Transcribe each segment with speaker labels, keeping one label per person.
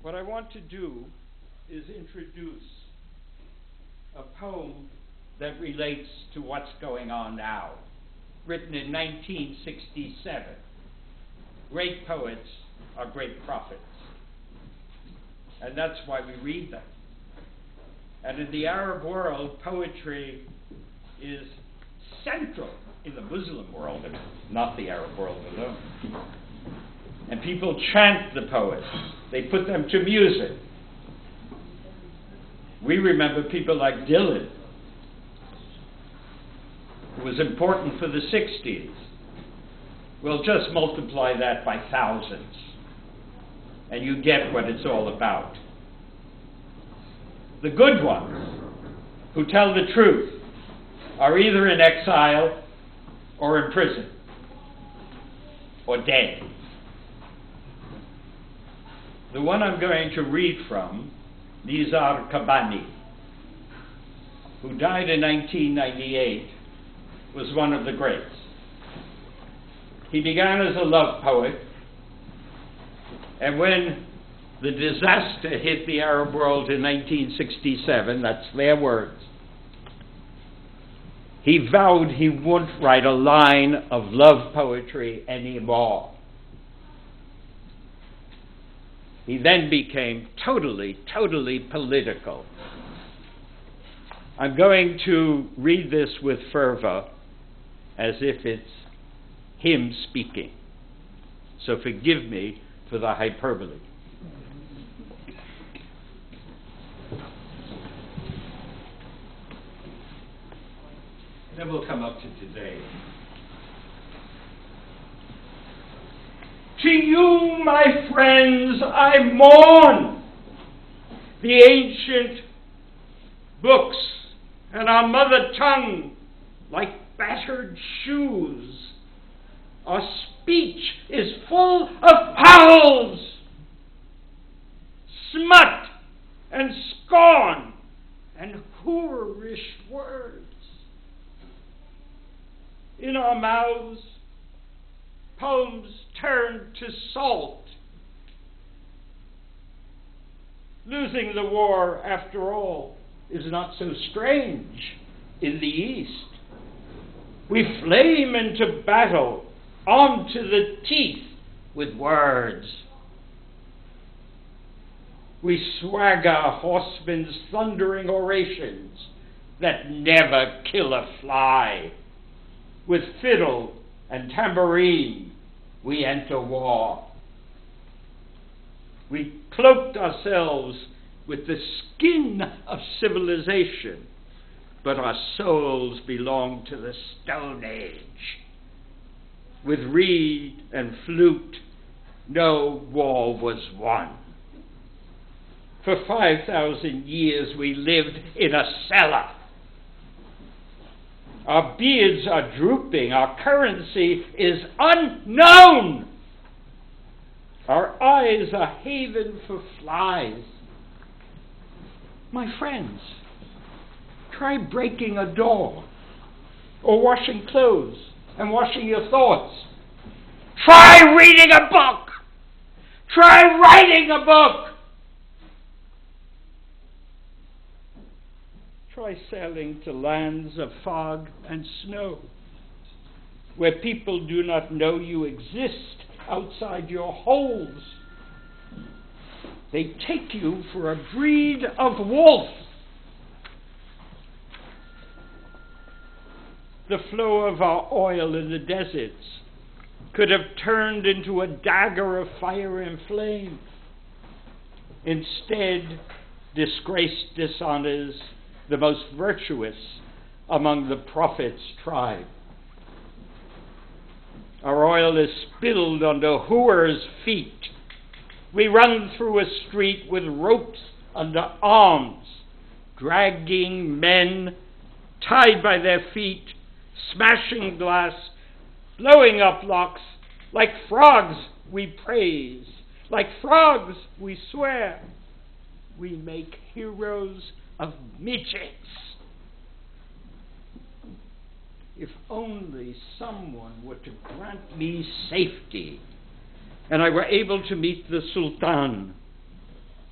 Speaker 1: What I want to do is introduce a poem that relates to what's going on now, written in 1967. Great poets are great prophets, and that's why we read them. And in the Arab world, poetry is central in the Muslim world, not the Arab world alone. And people chant the poets. They put them to music. We remember people like Dylan, who was important for the 60s. We'll just multiply that by thousands, and you get what it's all about. The good ones, who tell the truth, are either in exile or in prison or dead. The one I'm going to read from, Nizar Kabani, who died in 1998, was one of the greats. He began as a love poet, and when the disaster hit the Arab world in 1967, that's their words, he vowed he wouldn't write a line of love poetry anymore. He then became totally political. I'm going to read this with fervor as if it's him speaking. So forgive me for the hyperbole. Then we'll come up to today. To you, my friends, I mourn the ancient books and our mother tongue like battered shoes. Our speech is full of fouls, smut and scorn and whorish words. In our mouths, poems turn to salt. Losing the war, after all, is not so strange in the East. We flame into battle, armed to the teeth with words. We swagger horsemen's thundering orations that never kill a fly. With fiddle and tambourine, we enter war. We cloaked ourselves with the skin of civilization, but our souls belong to the Stone Age. With reed and flute, no war was won. For 5,000 years we lived in a cellar. Our beards are drooping. Our currency is unknown. Our eyes are haven for flies. My friends, try breaking a door, or washing clothes and washing your thoughts. Try reading a book. Try writing a book. Try sailing to lands of fog and snow, where people do not know you exist outside your holes. They take you for a breed of wolf. The flow of our oil in the deserts could have turned into a dagger of fire and flame. Instead, disgrace dishonors the most virtuous among the prophet's tribe. Our oil is spilled under whores' feet. We run through a street with ropes under arms, dragging men tied by their feet, smashing glass, blowing up locks. Like frogs we praise, like frogs we swear. We make heroes of midgets. If only someone were to grant me safety and I were able to meet the Sultan,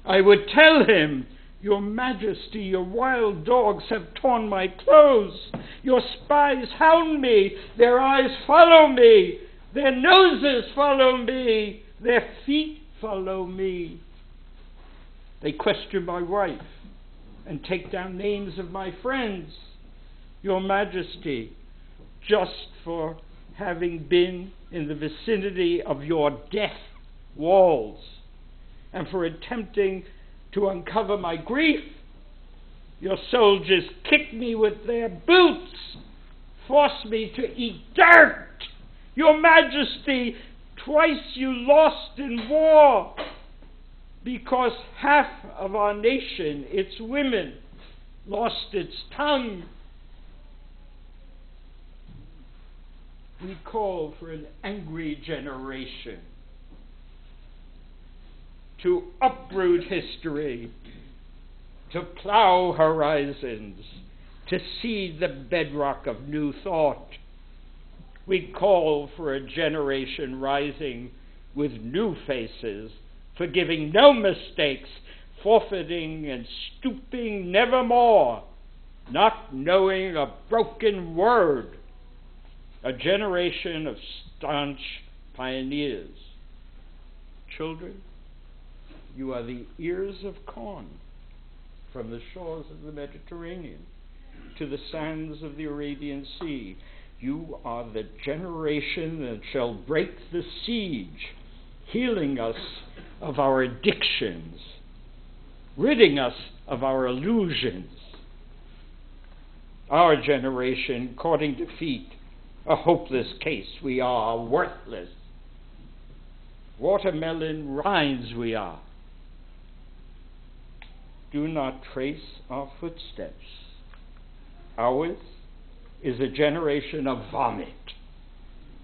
Speaker 1: I would tell him, "Your Majesty, your wild dogs have torn my clothes. Your spies hound me. Their eyes follow me. Their noses follow me. Their feet follow me. They question my wife and take down names of my friends. Your Majesty, just for having been in the vicinity of your death walls and for attempting to uncover my grief, your soldiers kick me with their boots, force me to eat dirt. Your Majesty, twice you lost in war because half of our nation, its women, lost its tongue. We call for an angry generation to uproot history, to plow horizons, to seed the bedrock of new thought. We call for a generation rising with new faces, forgiving no mistakes, forfeiting and stooping nevermore, not knowing a broken word. A generation of staunch pioneers. Children, you are the ears of corn from the shores of the Mediterranean to the sands of the Arabian Sea. You are the generation that shall break the siege, healing us of our addictions, ridding us of our illusions. Our generation, courting defeat, a hopeless case, we are worthless. Watermelon rinds we are. Do not trace our footsteps. Ours is a generation of vomit,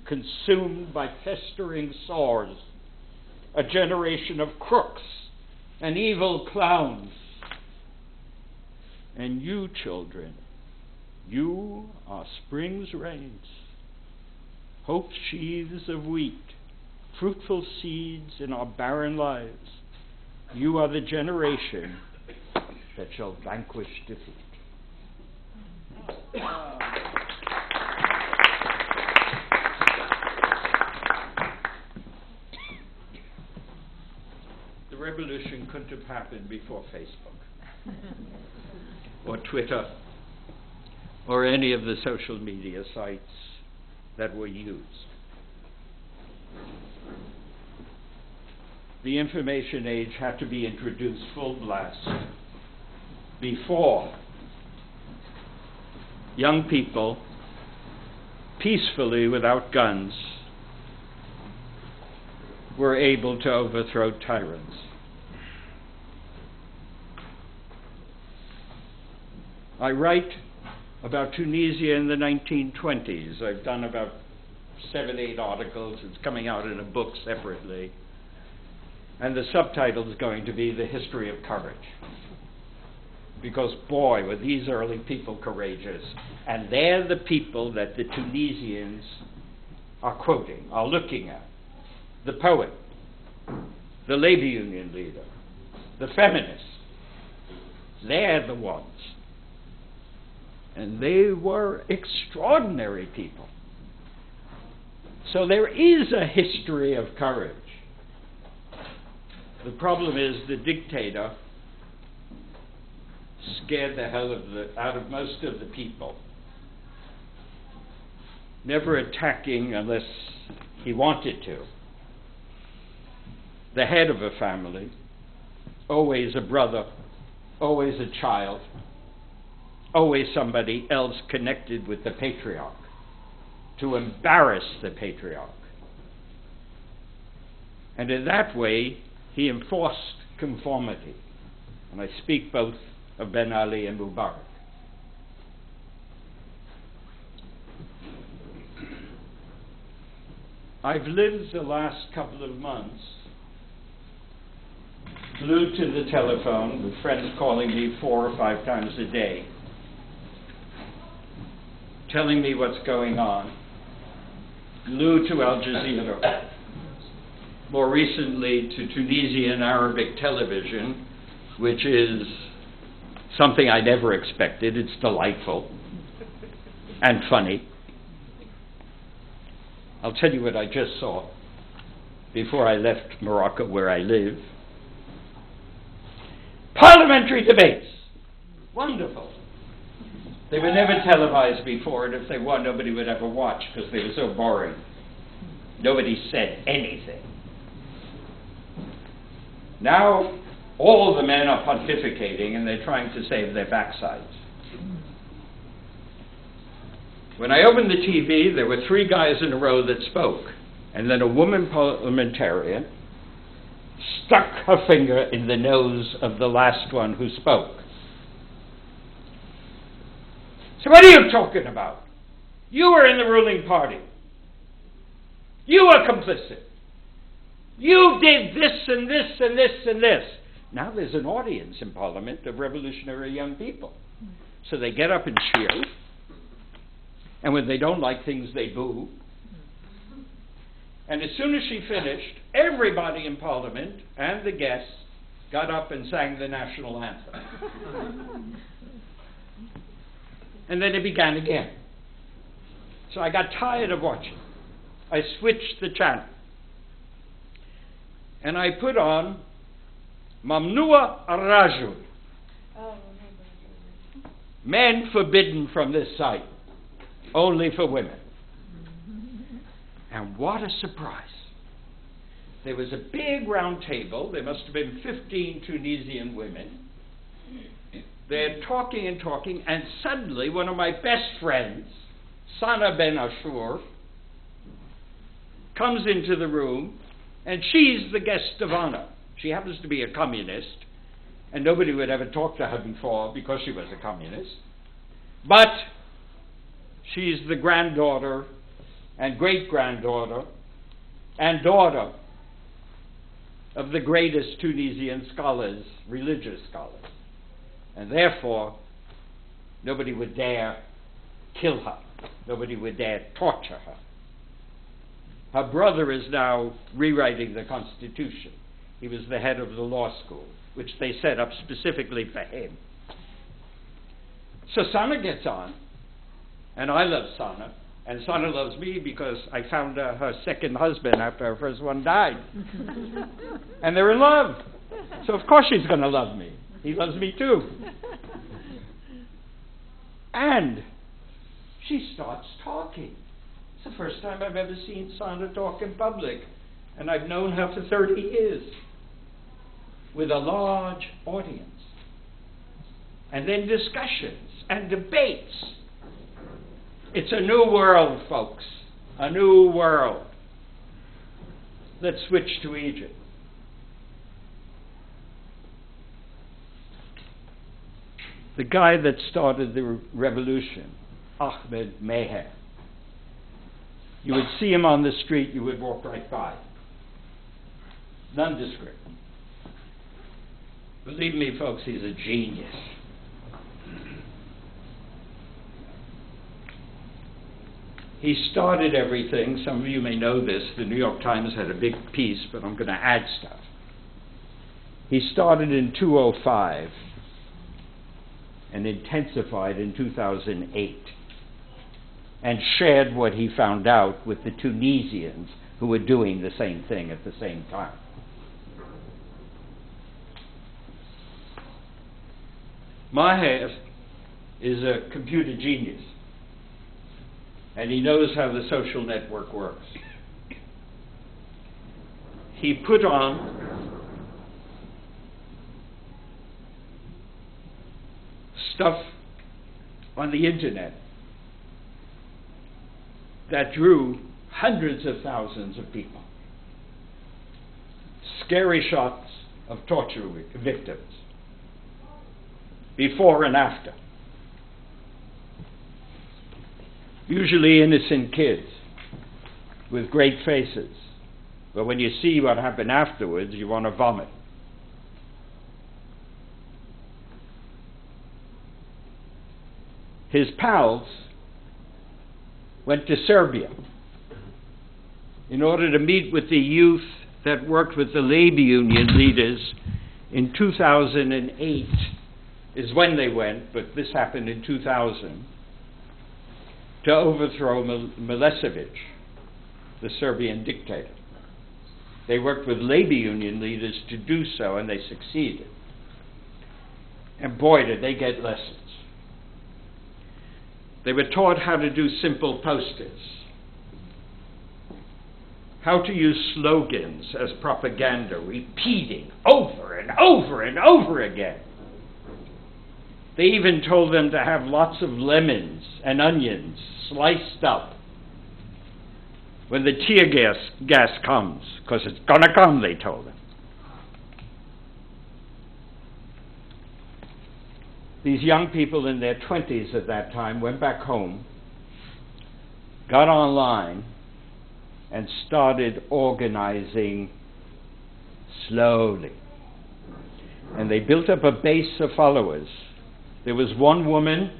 Speaker 1: consumed by festering sores, a generation of crooks and evil clowns. And you, children, you are spring's rains, hope's sheaves of wheat, fruitful seeds in our barren lives. You are the generation that shall vanquish defeat. The revolution couldn't have happened before Facebook or Twitter or any of the social media sites that were used. The information age had to be introduced full blast before young people, peacefully without guns, were able to overthrow tyrants. I write about Tunisia in the 1920s. I've done about 7-8 articles. It's coming out in a book separately. And the subtitle is going to be The History of Courage. Because, boy, were these early people courageous. And they're the people that the Tunisians are quoting, are looking at. The poet, the labor union leader, the feminists. They're the ones. And they were extraordinary people. So there is a history of courage. The problem is the dictator scared the hell out of most of the people. Never attacking unless he wanted to. The head of a family, always a brother, always a child, always somebody else connected with the patriarch, to embarrass the patriarch. And in that way, he enforced conformity. And I speak both of Ben Ali and Mubarak. I've lived the last couple of months glued to the telephone with friends calling me 4 or 5 times a day, telling me what's going on, glued to Al Jazeera, more recently to Tunisian Arabic television, which is something I never expected. It's delightful and funny. I'll tell you what I just saw before I left Morocco, where I live. Parliamentary debates. Wonderful. They were never televised before, and if they were, nobody would ever watch because they were so boring. Nobody said anything. Now, all the men are pontificating, and they're trying to save their backsides. When I opened the TV, there were 3 guys in a row that spoke, and then a woman parliamentarian stuck her finger in the nose of the last one who spoke. So what are you talking about? You were in the ruling party. You were complicit. You did this and this and this and this. Now there's an audience in Parliament of revolutionary young people. So they get up and cheer. And when they don't like things, they boo. And as soon as she finished, everybody in Parliament and the guests got up and sang the national anthem. And then it began again. So I got tired of watching. I switched the channel. And I put on Mamnua Ar-Rajul. Men forbidden from this site. Only for women. And what a surprise. There was a big round table. There must have been 15 Tunisian women. They're talking and talking, and suddenly one of my best friends, Sana Ben Ashur, comes into the room, and she's the guest of honor. She happens to be a communist, and nobody would ever talk to her before because she was a communist. But she's the granddaughter and great-granddaughter and daughter of the greatest Tunisian scholars, religious scholars. And therefore, nobody would dare kill her. Nobody would dare torture her. Her brother is now rewriting the Constitution. He was the head of the law school, which they set up specifically for him. So Sana gets on, and I love Sana, and Sana loves me because I found her second husband after her first one died. And they're in love. So of course she's going to love me. He loves me too. And she starts talking. It's the first time I've ever seen Sana talk in public. And I've known her for 30 years. With a large audience. And then discussions and debates. It's a new world, folks. A new world. Let's switch to Egypt. The guy that started the revolution, Ahmed Meher. You would see him on the street, you would walk right by. Nondescript. Believe me, folks, he's a genius. He started everything. Some of you may know this. The New York Times had a big piece, but I'm going to add stuff. He started in 2005 and intensified in 2008 and shared what he found out with the Tunisians who were doing the same thing at the same time. Maher is a computer genius, and he knows how the social network works. He put on stuff on the internet that drew hundreds of thousands of people. Scary shots of torture victims, before and after. Usually innocent kids with great faces. But when you see what happened afterwards, you want to vomit. His pals went to Serbia in order to meet with the youth that worked with the labor union leaders in 2008 is when they went, but this happened in 2000, to overthrow Milosevic, the Serbian dictator. They worked with labor union leaders to do so, and they succeeded. And boy, did they get lessons. They were taught how to do simple posters, how to use slogans as propaganda, repeating over and over and over again. They even told them to have lots of lemons and onions sliced up when the tear gas comes, because it's gonna come, they told them. These young people in their 20s at that time went back home, got online, and started organizing slowly. And they built up a base of followers. There was one woman,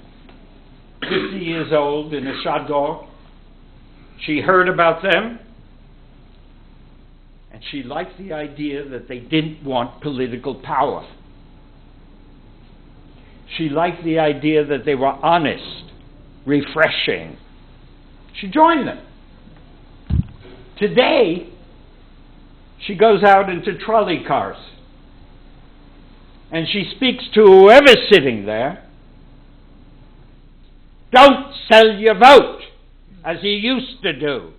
Speaker 1: 50 years old, in a chador. She heard about them, and she liked the idea that they didn't want political power. She liked the idea that they were honest, refreshing. She joined them. Today, she goes out into trolley cars, and she speaks to whoever's sitting there. Don't sell your vote, as you used to do.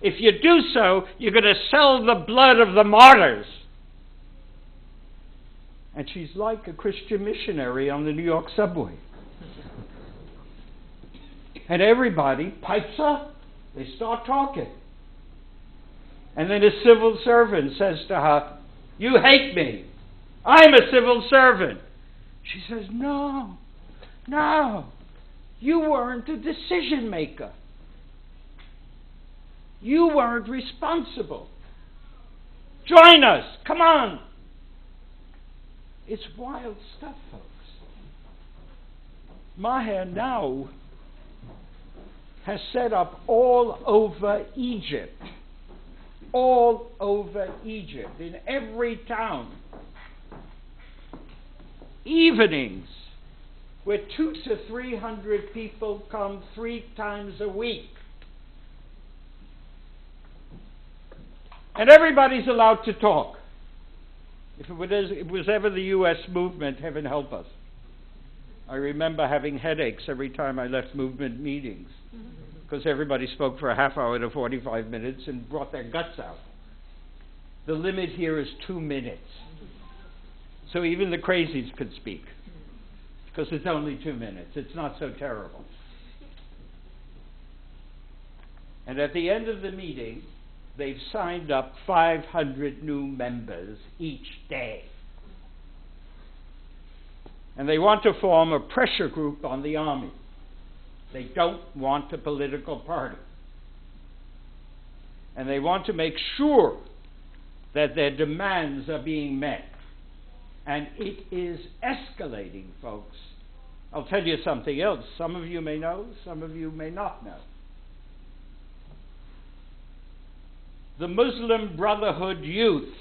Speaker 1: If you do so, you're going to sell the blood of the martyrs. And she's like a Christian missionary on the New York subway. And everybody pipes up. They start talking. And then a civil servant says to her, "You hate me. I'm a civil servant." She says, No, you weren't a decision maker. You weren't responsible. Join us. Come on. It's wild stuff, folks. Maher now has set up all over Egypt. All over Egypt, in every town. Evenings where 200 to 300 people come 3 times a week. And everybody's allowed to talk. If it was ever the U.S. movement, heaven help us. I remember having headaches every time I left movement meetings, because everybody spoke for a half hour to 45 minutes and brought their guts out. The limit here is 2 minutes. So even the crazies could speak, because it's only 2 minutes. It's not so terrible. And at the end of the meeting, they've signed up 500 new members each day. And they want to form a pressure group on the army. They don't want a political party. And they want to make sure that their demands are being met. And it is escalating, folks. I'll tell you something else. Some of you may know, some of you may not know. The Muslim Brotherhood youth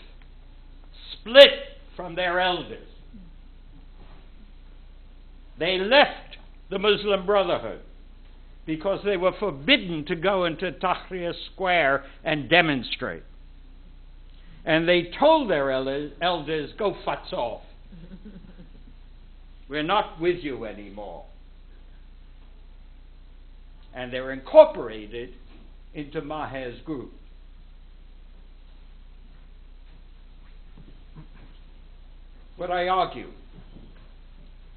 Speaker 1: split from their elders. They left the Muslim Brotherhood because they were forbidden to go into Tahrir Square and demonstrate. And they told their elders, go futz off. We're not with you anymore. And they're incorporated into Maher's group. What I argue,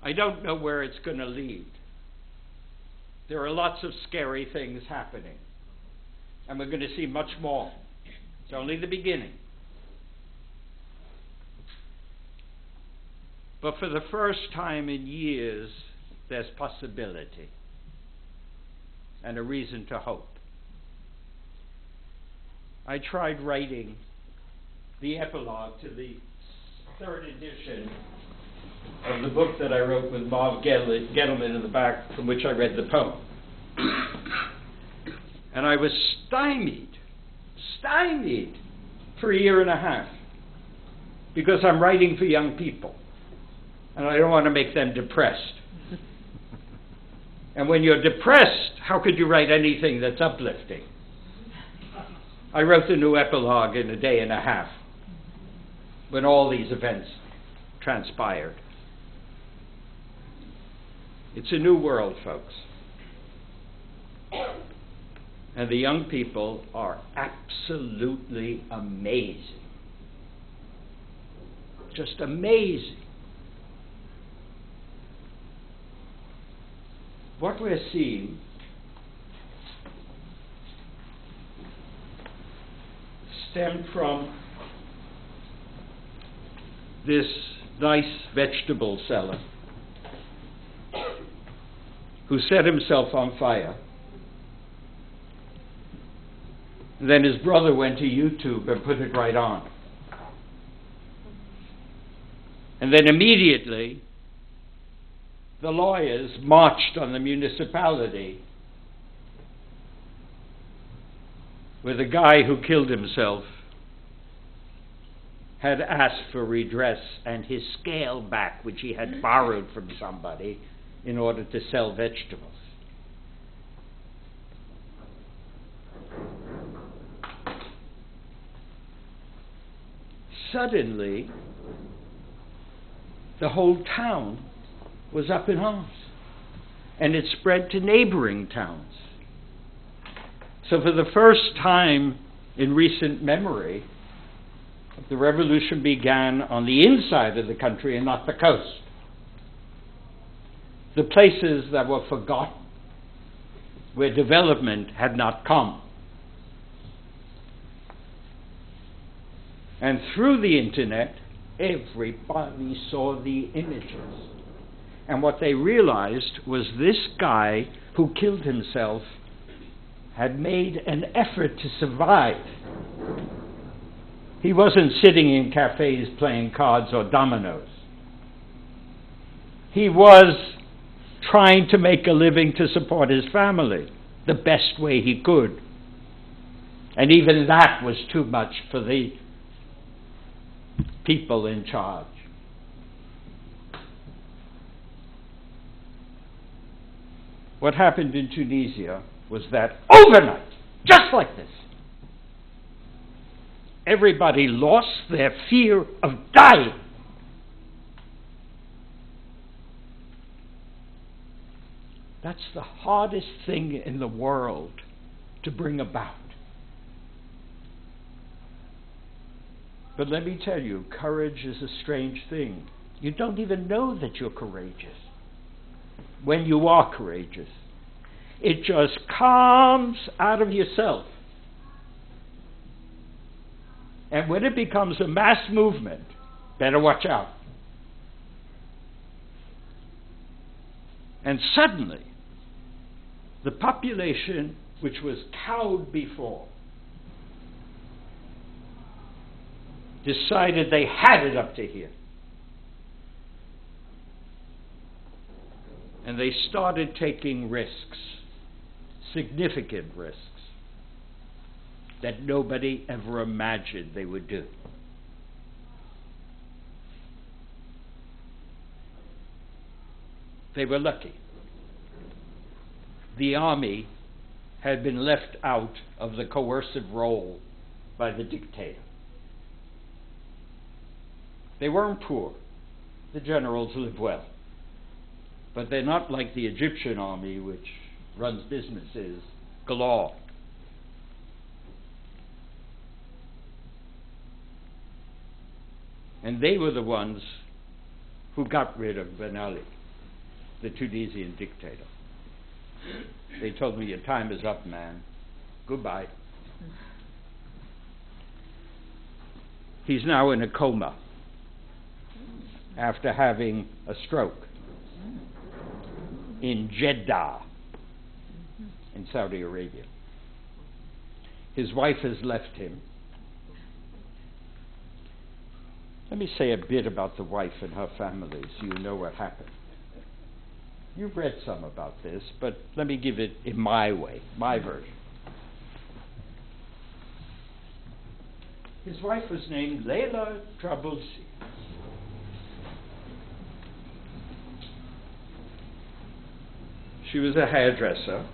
Speaker 1: I don't know where it's going to lead. There are lots of scary things happening. And we're going to see much more. It's only the beginning. But for the first time in years, there's possibility and a reason to hope. I tried writing the epilogue to the 3rd edition of the book that I wrote with Marv Gettleman in the back, from which I read the poem. And I was stymied for a year and a half, because I'm writing for young people, and I don't want to make them depressed. And when you're depressed, how could you write anything that's uplifting? I wrote the new epilogue in a day and a half when all these events transpired. It's a new world, folks. And the young people are absolutely amazing. Just amazing. What we're seeing stemmed from this nice vegetable seller who set himself on fire. And then his brother went to YouTube and put it right on. And then immediately, the lawyers marched on the municipality where the guy who killed himself had asked for redress and his scale back, which he had borrowed from somebody in order to sell vegetables. Suddenly, the whole town was up in arms, and it spread to neighboring towns. So for the first time in recent memory, the revolution began on the inside of the country and not the coast. The places that were forgotten, where development had not come. And through the internet, everybody saw the images. And what they realized was this guy who killed himself had made an effort to survive. He wasn't sitting in cafes playing cards or dominoes. He was trying to make a living to support his family the best way he could. And even that was too much for the people in charge. What happened in Tunisia was that overnight, just like this, everybody lost their fear of dying. That's the hardest thing in the world to bring about. But let me tell you, courage is a strange thing. You don't even know that you're courageous when you are courageous. It just comes out of yourself. And when it becomes a mass movement, better watch out. And suddenly, the population, which was cowed before, decided they had it up to here. And they started taking risks, significant risks, that nobody ever imagined they would do. They were lucky. The army had been left out of the coercive role by the dictator. They weren't poor. The generals lived well. But they're not like the Egyptian army, which runs businesses galore. And they were the ones who got rid of Ben Ali, the Tunisian dictator. They told me, your time is up, man. Goodbye. He's now in a coma after having a stroke in Jeddah, in Saudi Arabia. His wife has left him. Let me say a bit about the wife and her family so you know what happened. You've read some about this, but let me give it in my way, my version. His wife was named Leila Trabulsi. She was a hairdresser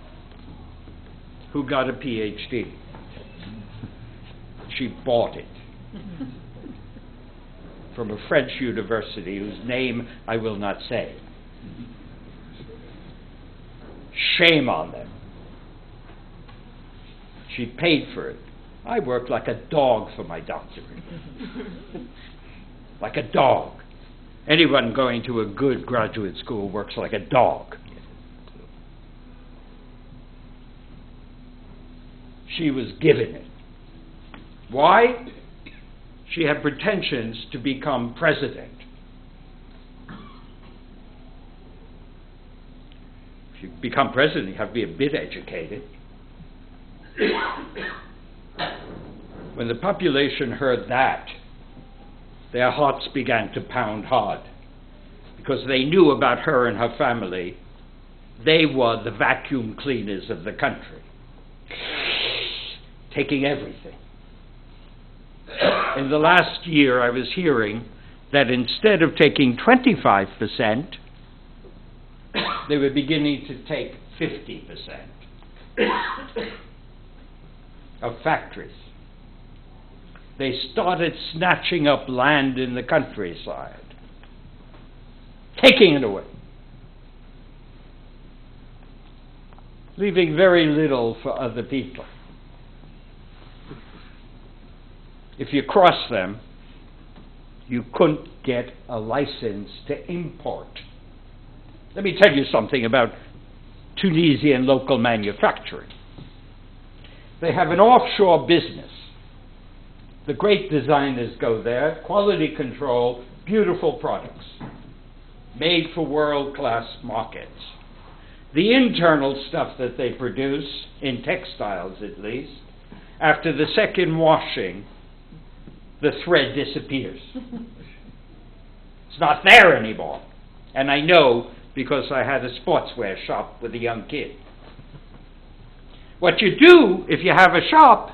Speaker 1: who got a PhD. She bought it from a French university whose name I will not say. Shame on them. She paid for it. I worked like a dog for my doctorate. Like a dog. Anyone going to a good graduate school works like a dog. She was given it. Why? She had pretensions to become president. If you become president, you have to be a bit educated. When the population heard that, their hearts began to pound hard, because they knew about her and her family. They were the vacuum cleaners of the country, taking everything. In the last year, I was hearing that instead of taking 25%, they were beginning to take 50% of factories. They started snatching up land in the countryside, taking it away, leaving very little for other people. If you cross them, you couldn't get a license to import. Let me tell you something about Tunisian local manufacturing. They have an offshore business. The great designers go there, quality control, beautiful products, made for world-class markets. The internal stuff that they produce, in textiles at least, after the second washing, the thread disappears. It's not there anymore. And I know because I had a sportswear shop with a young kid. What you do if you have a shop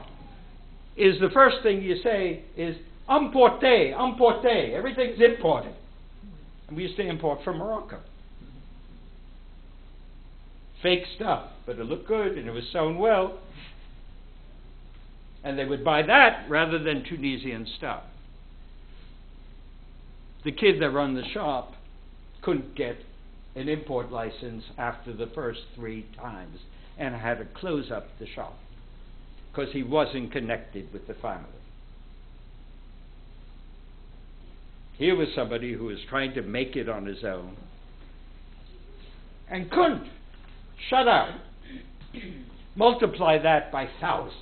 Speaker 1: is the first thing you say is, importe, importe. Everything's imported. And we used to import from Morocco. Fake stuff, but it looked good and it was sewn well. And they would buy that rather than Tunisian stuff. The kid that run the shop couldn't get an import license after the first 3 times and had to close up the shop because he wasn't connected with the family. Here was somebody who was trying to make it on his own and couldn't. Shut up. Multiply that by thousands.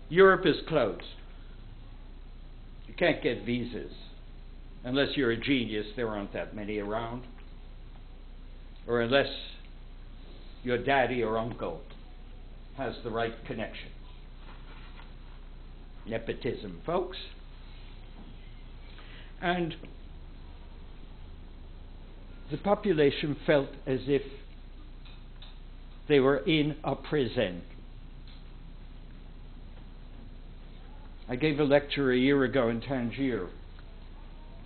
Speaker 1: Europe is closed. You can't get visas. Unless you're a genius, there aren't that many around. Or unless your daddy or uncle has the right connections. Nepotism, folks. And the population felt as if they were in a prison. I gave a lecture a year ago in Tangier.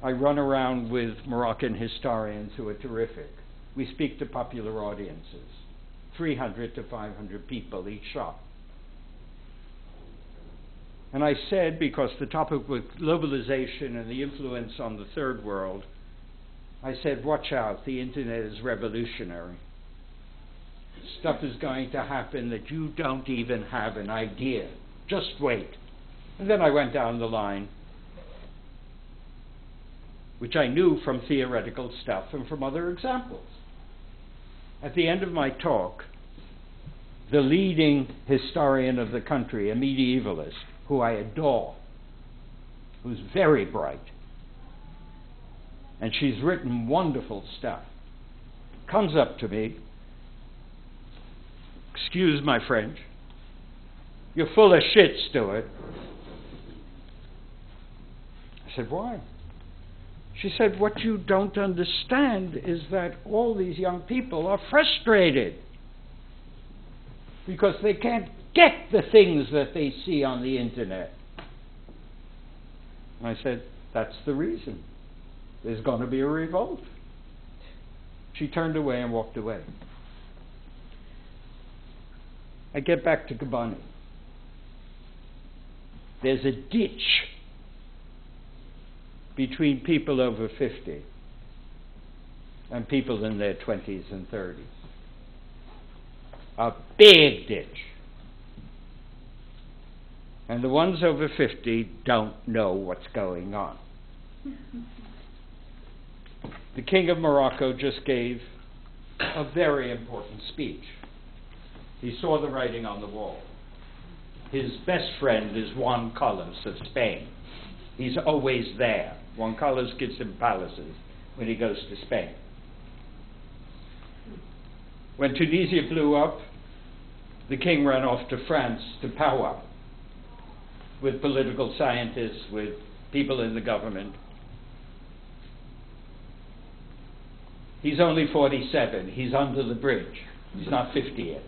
Speaker 1: I run around with Moroccan historians who are terrific. We speak to popular audiences, 300 to 500 people each shop. And I said, because the topic was globalization and the influence on the third world, I said, watch out, the internet is revolutionary. Stuff is going to happen that you don't even have an idea. Just wait. And then I went down the line, which I knew from theoretical stuff and from other examples. At the end of my talk, the leading historian of the country, a medievalist, who I adore, who's very bright, and she's written wonderful stuff, comes up to me, excuse my French, you're full of shit, Stuart. I said, why? She said, what you don't understand is that all these young people are frustrated. because they can't get the things that they see on the internet. And I said, that's the reason. There's going to be a revolt. She turned away and walked away. I get back to Kobani. There's a ditch between people over 50 and people in their 20s and 30s. A big ditch. And the ones over 50 don't know what's going on. The King of Morocco just gave a very important speech. He saw the writing on the wall. His best friend is Juan Carlos of Spain. He's always there. Juan Carlos gives him palaces when he goes to Spain. When Tunisia blew up, the king ran off to France to powwow with political scientists, with people in the government. He's only 47. He's under the bridge. He's not 50 yet.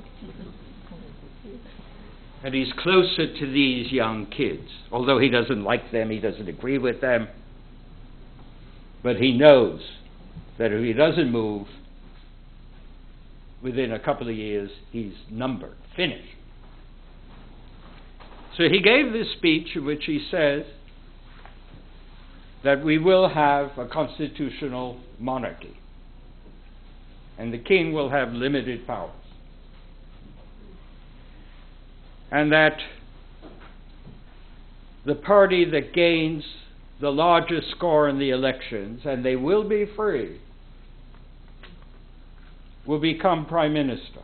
Speaker 1: And he's closer to these young kids. Although he doesn't like them, he doesn't agree with them. But he knows that if he doesn't move, within a couple of years, he's numbered, finished. So he gave this speech in which he says that we will have a constitutional monarchy. And the king will have limited powers. And that the party that gains the largest score in the elections, and they will be free, will become prime minister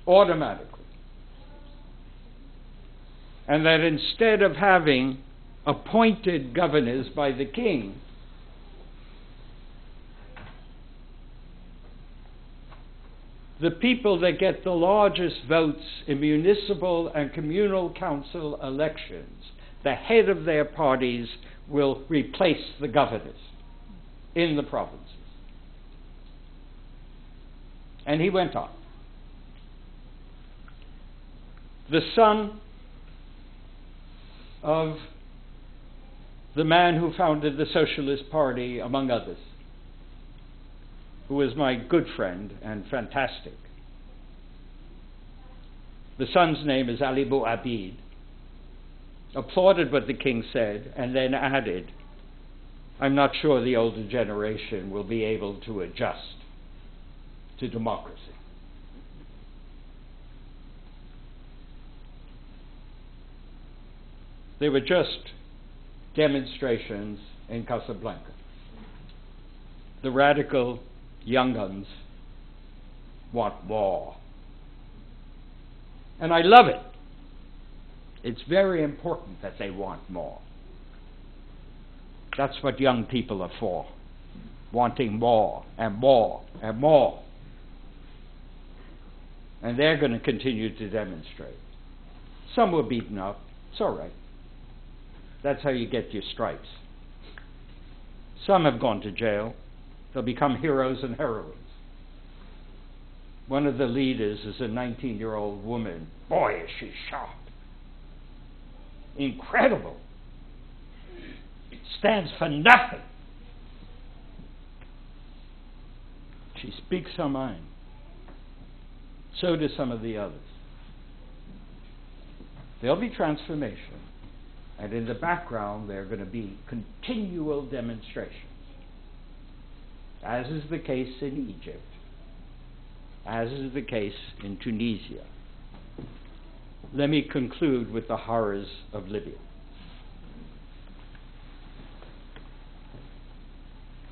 Speaker 1: automatically. And that instead of having appointed governors by the king, the people that get the largest votes in municipal and communal council elections, the head of their parties will replace the governors in the provinces. And he went on. The son of the man who founded the Socialist Party, among others, who was my good friend and fantastic. The son's name is Ali Bouabid, applauded what the king said, and then added, I'm not sure the older generation will be able to adjust to democracy. They were just demonstrations in Casablanca. The radical young guns want more. And I love it. It's very important that they want more. That's what young people are for. Wanting more and more and more. And they're going to continue to demonstrate. Some were beaten up. It's all right. That's how you get your stripes. Some have gone to jail. They'll become heroes and heroines. One of the leaders is a 19-year-old woman. Boy, is she sharp. Incredible. Stands for nothing. She speaks her mind. So do some of the others. There'll be transformation. And in the background, there are going to be continual demonstrations, as is the case in Egypt, as is the case in Tunisia. Let me conclude with the horrors of Libya.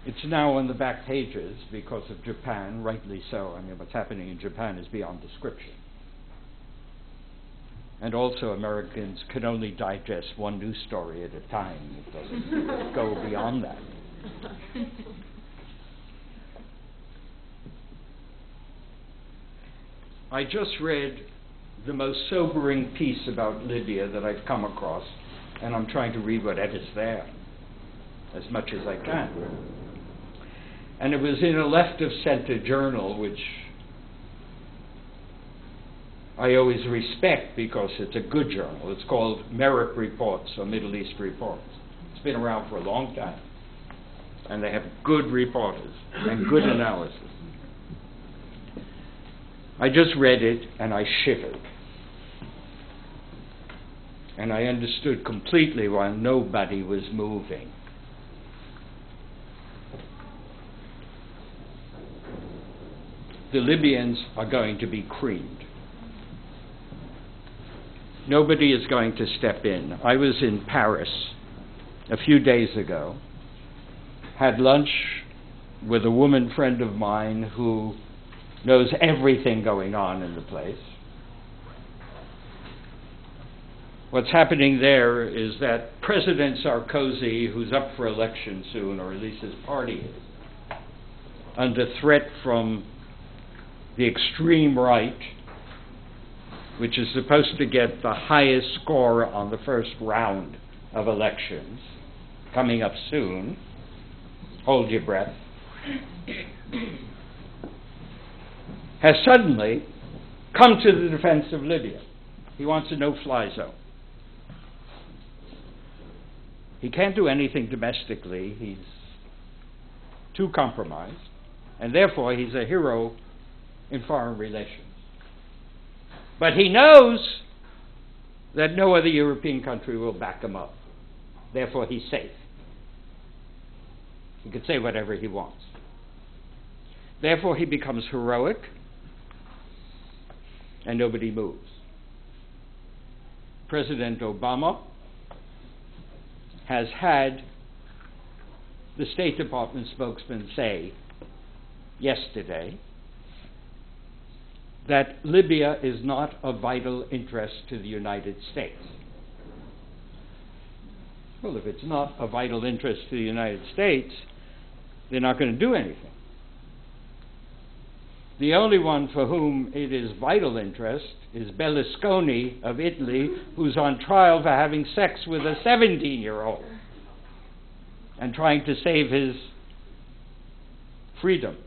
Speaker 1: It's now on the back pages because of Japan, rightly so. I mean, what's happening in Japan is beyond description. And also, Americans can only digest one news story at a time. It doesn't go beyond that. I just read the most sobering piece about Libya that I've come across, and I'm trying to read whatever's there as much as I can. And it was in a left-of-center journal, which I always respect because it's a good journal. It's called Merit Reports or Middle East Reports. It's been around for a long time. And they have good reporters and good analysis. I just read it and I shivered. And I understood completely why nobody was moving. The Libyans are going to be creamed. Nobody is going to step in. I was in Paris a few days ago, had lunch with a woman friend of mine who knows everything going on in the place. What's happening there is that President Sarkozy, who's up for election soon, or at least his party is, under threat from the extreme right, which is supposed to get the highest score on the first round of elections, coming up soon, hold your breath, has suddenly come to the defense of Libya. He wants a no-fly zone. He can't do anything domestically. He's too compromised, and therefore he's a hero in foreign relations. But he knows that no other European country will back him up. Therefore, he's safe. He can say whatever he wants. Therefore, he becomes heroic, and nobody moves. President Obama has had the State Department spokesman say yesterday that Libya is not of vital interest to the United States. Well, if it's not of vital interest to the United States, they're not going to do anything. The only one for whom it is vital interest is Berlusconi of Italy, who's on trial for having sex with a 17-year-old and trying to save his freedom.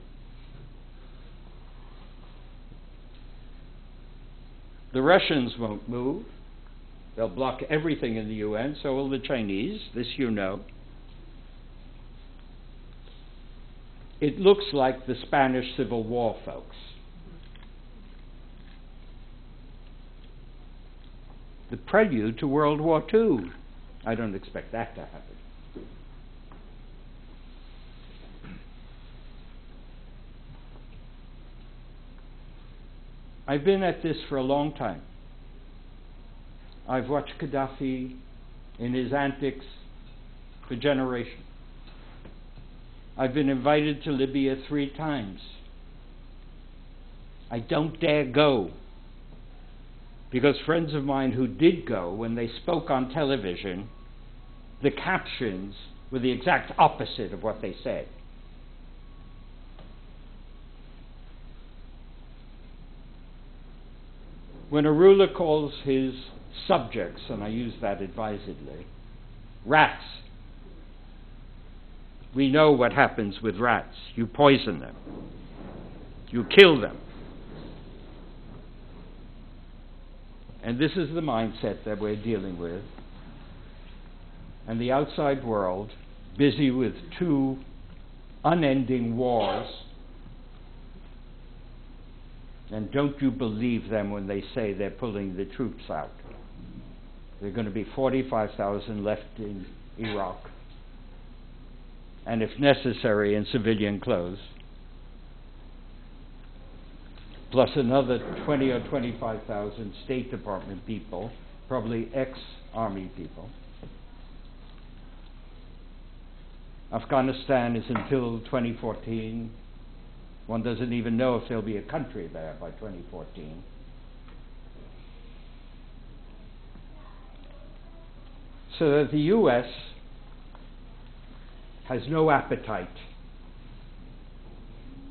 Speaker 1: The Russians won't move. They'll block everything in the UN, so will the Chinese, this you know. It looks like the Spanish Civil War, folks. The prelude to World War II. I don't expect that to happen. I've been at this for a long time. I've watched Gaddafi in his antics for generations. I've been invited to Libya 3 times. I don't dare go, because friends of mine who did go, when they spoke on television, the captions were the exact opposite of what they said. When a ruler calls his subjects, and I use that advisedly, rats, we know what happens with rats. You poison them. You kill them. And this is the mindset that we're dealing with. And the outside world, busy with 2 unending wars. And don't you believe them when they say they're pulling the troops out. There are going to be 45,000 left in Iraq. And if necessary, in civilian clothes. Plus another 20 or 25,000 State Department people, probably ex-army people. Afghanistan is until 2014. One doesn't even know if there'll be a country there by 2014. So that the U.S. has no appetite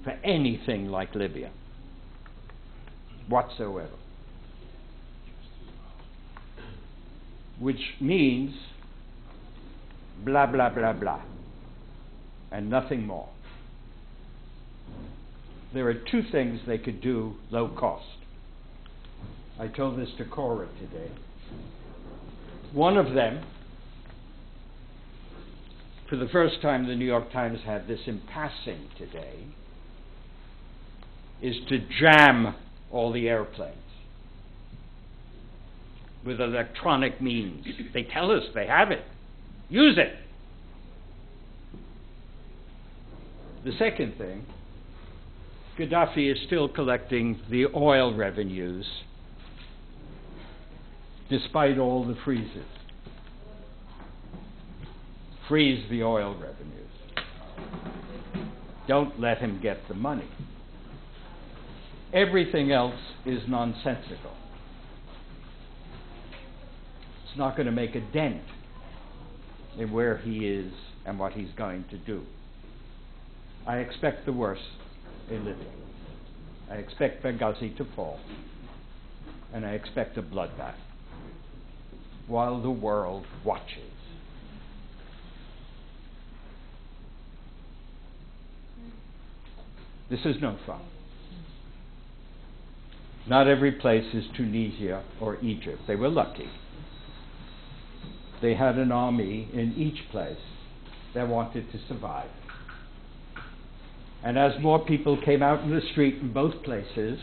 Speaker 1: for anything like Libya whatsoever. Which means blah, blah, blah, blah, and nothing more. There are 2 things they could do low cost. I told this to Cora today. One of them, for the first time the New York Times had this in passing today, is to jam all the airplanes with electronic means. They tell us they have it. Use it. The second thing, Gaddafi is still collecting the oil revenues despite all the freezes. Freeze the oil revenues. Don't let him get the money. Everything else is nonsensical. It's not going to make a dent in where he is and what he's going to do. I expect the worst in Libya. I expect Benghazi to fall. And I expect a bloodbath while the world watches. This is no fun. Not every place is Tunisia or Egypt. They were lucky. They had an army in each place that wanted to survive. And as more people came out in the street in both places,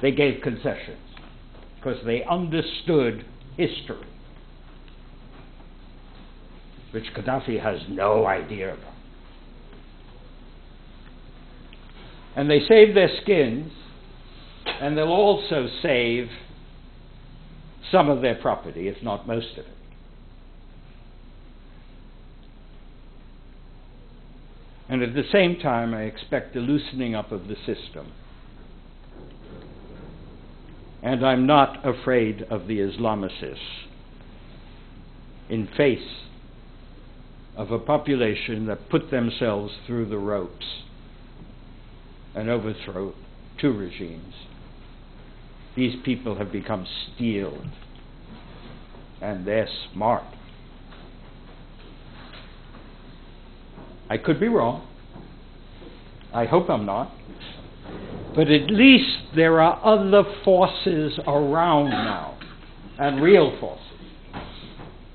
Speaker 1: they gave concessions because they understood history, which Gaddafi has no idea about. And they saved their skins, and they'll also save some of their property, if not most of it. And at the same time, I expect a loosening up of the system. And I'm not afraid of the Islamicists in face of a population that put themselves through the ropes and overthrow two regimes. These people have become steeled, and they're smart. I could be wrong. I hope I'm not. But at least there are other forces around now, and real forces,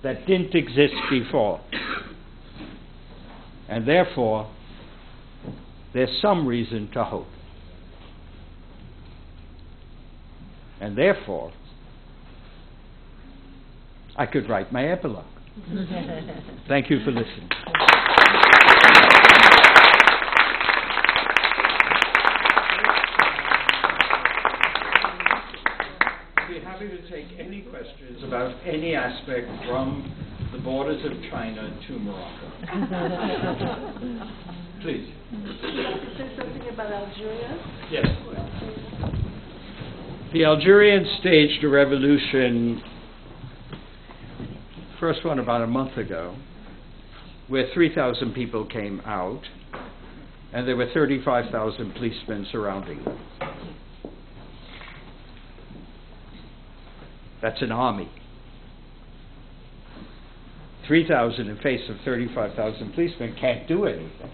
Speaker 1: that didn't exist before. And therefore, there's some reason to hope. And therefore, I could write my epilogue. Thank you for listening. I'd be happy to take any questions about any aspect from the borders of China to Morocco. Please.
Speaker 2: Say something about Algeria?
Speaker 1: Yes. The Algerians staged a revolution, first one about a month ago, where 3,000 people came out, and there were 35,000 policemen surrounding them. That's an army. 3,000 in face of 35,000 policemen can't do anything.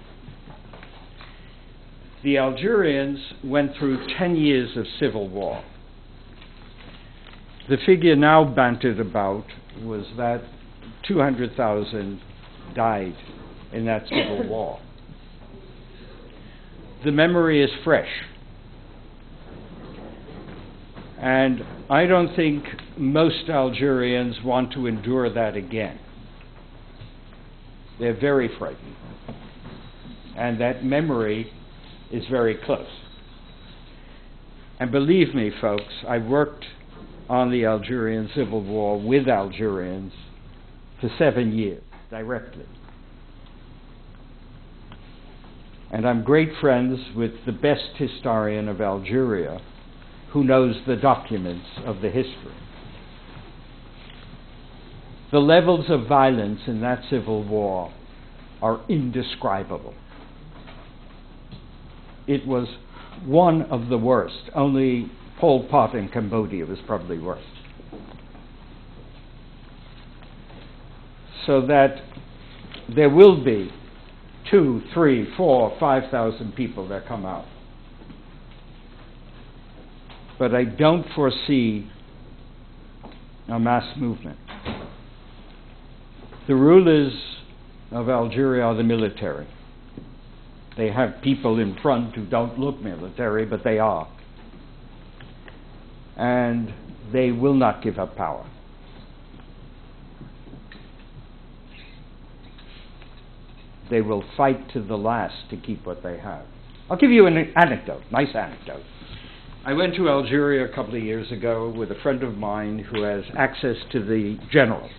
Speaker 1: The Algerians went through 10 years of civil war. The figure now bantered about was that 200,000 died in that civil war. The memory is fresh. And I don't think most Algerians want to endure that again. They're very frightened. And that memory is very close. And believe me, folks, I worked on the Algerian Civil War with Algerians for 7 years, directly. And I'm great friends with the best historian of Algeria, who knows the documents of the history. The levels of violence in that civil war are indescribable. It was one of the worst. Only Pol Pot in Cambodia was probably worse. So that there will be 2, 3, 4, 5,000 people that come out. but I don't foresee a mass movement. The rulers of Algeria are the military. They have people in front who don't look military, but they are. And they will not give up power. They will fight to the last to keep what they have. I'll give you an anecdote, nice anecdote. I went to Algeria a couple of years ago with a friend of mine who has access to the generals.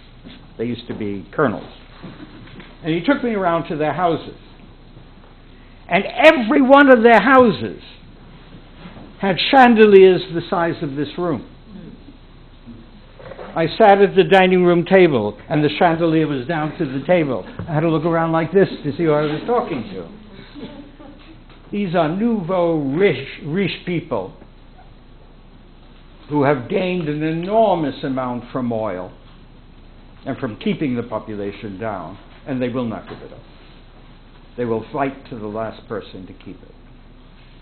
Speaker 1: They used to be colonels. And he took me around to their houses. And every one of their houses had chandeliers the size of this room. I sat at the dining room table, and the chandelier was down to the table. I had to look around like this to see who I was talking to. These are nouveau riche people who have gained an enormous amount from oil and from keeping the population down, and they will not give it up. They will fight to the last person to keep it.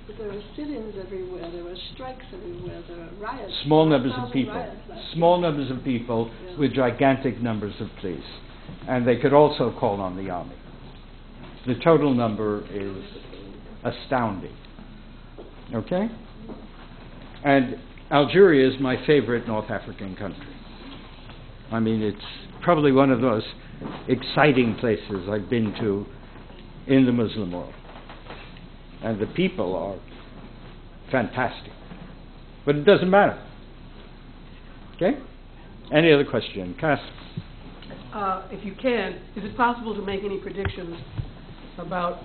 Speaker 2: But there were sit-ins everywhere, there were strikes everywhere, there were riots.
Speaker 1: Small numbers of people. Small
Speaker 2: year.
Speaker 1: numbers of people with gigantic numbers of police. And they could also call on the army. The total number is astounding. Okay? And Algeria is my favorite North African country. I mean, it's probably one of the most exciting places I've been to in the Muslim world. And the people are fantastic. But it doesn't matter. Okay? Any other question? Cass?
Speaker 3: If you can, is it possible to make any predictions about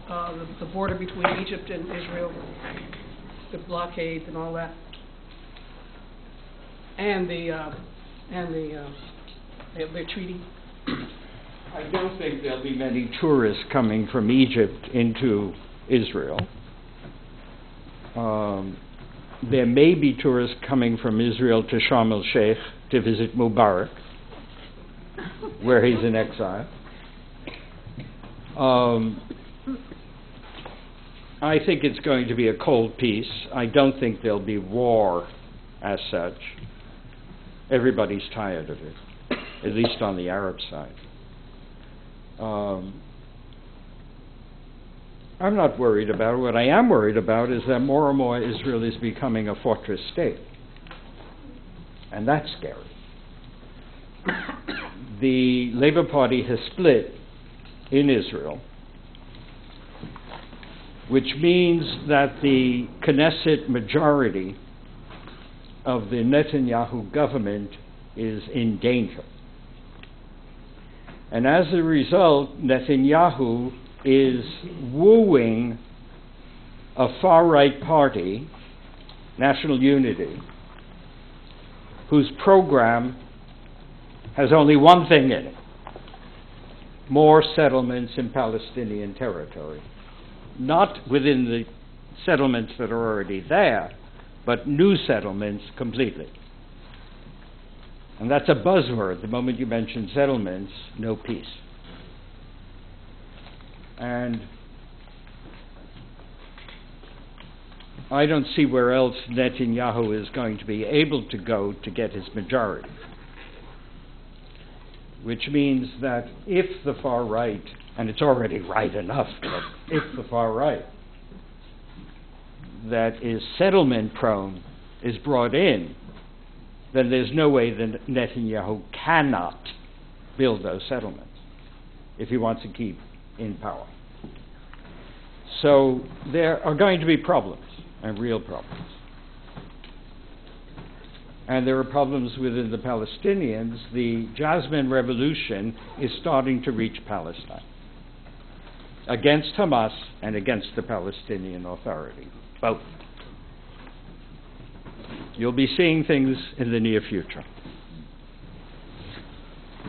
Speaker 3: the border between Egypt and Israel, the blockades and all that, and the treaty?
Speaker 1: I don't think there'll be many tourists coming from Egypt into Israel. There may be tourists coming from Israel to Sharm el-Sheikh to visit Mubarak, where he's in exile. I think it's going to be a cold peace. I don't think there'll be war as such. Everybody's tired of it, at least on the Arab side. I'm not worried about it. What I am worried about is that more and more Israel is becoming a fortress state. And that's scary. The Labour Party has split in Israel, which means that the Knesset majority of the Netanyahu government is in danger. And as a result, Netanyahu is wooing a far-right party, National Unity, whose program has only one thing in it: more settlements in Palestinian territory. Not within the settlements that are already there, but new settlements completely. And that's a buzzword. The moment you mention settlements, no peace. And I don't see where else Netanyahu is going to be able to go to get his majority. Which means that if the far right, and it's already right enough, but if the far right that is settlement prone is brought in, then there's no way that Netanyahu cannot build those settlements if he wants to keep in power. So there are going to be problems, and real problems. And there are problems within the Palestinians. The Jasmine Revolution is starting to reach Palestine against Hamas and against the Palestinian Authority, both. You'll be seeing things in the near future.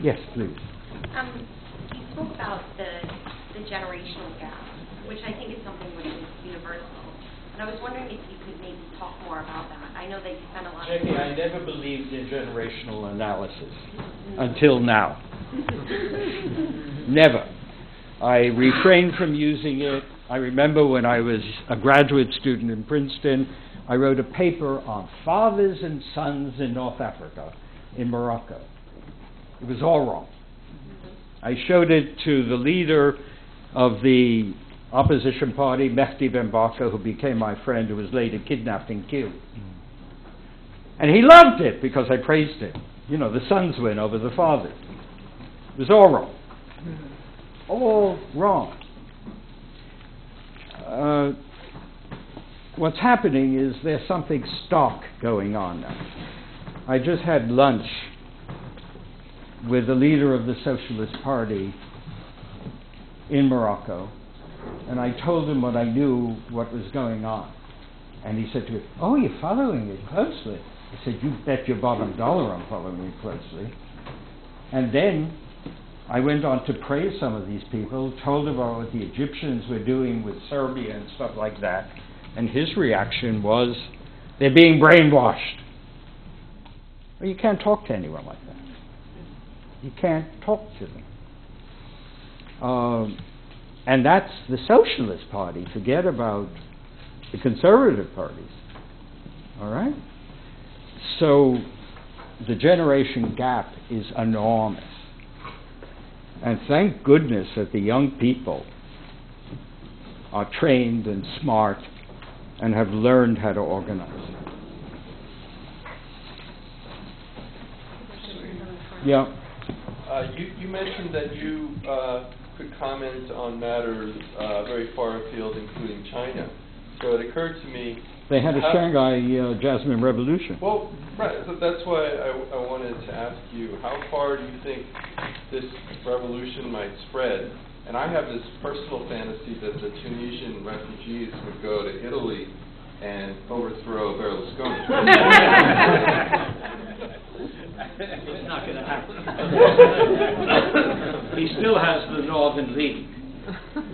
Speaker 1: Yes, please.
Speaker 4: You spoke about the generational gap, which I think is something which is universal. And I was wondering if you could maybe talk more about that. I know that you spent a lot of time.
Speaker 1: I never believed in generational analysis until now. Never. I refrained from using it. I remember when I was a graduate student in Princeton, I wrote a paper on fathers and sons in North Africa, in Morocco. It was all wrong. I showed it to the leader of the opposition party, Mehdi Ben Barka, who became my friend, who was later kidnapped and killed. And he loved it because I praised it. You know, the sons win over the fathers. It was all wrong. All wrong. What's happening is there's something stock going on now. I just had lunch with the leader of the Socialist Party in Morocco, and I told him what I knew, what was going on. And he said to me, "Oh, you're following it closely." I said, "You bet your bottom dollar I'm following it closely." And then I went on to praise some of these people, told about what the Egyptians were doing with Serbia and stuff like that, and his reaction was, they're being brainwashed. Well, you can't talk to anyone like that. You can't talk to them. And that's the Socialist Party. Forget about the conservative parties. All right? So the generation gap is enormous. And thank goodness that the young people are trained and smart and have learned how to organize. Yeah.
Speaker 5: You mentioned that you could comment on matters very far afield, including China. So it occurred to me...
Speaker 1: They had a Shanghai Jasmine Revolution.
Speaker 5: Well, right, so that's why I wanted to ask you, how far do you think this revolution might spread? And I have this personal fantasy that the Tunisian refugees would go to Italy and overthrow Berlusconi.
Speaker 1: It's not going to happen. He still has the Northern League.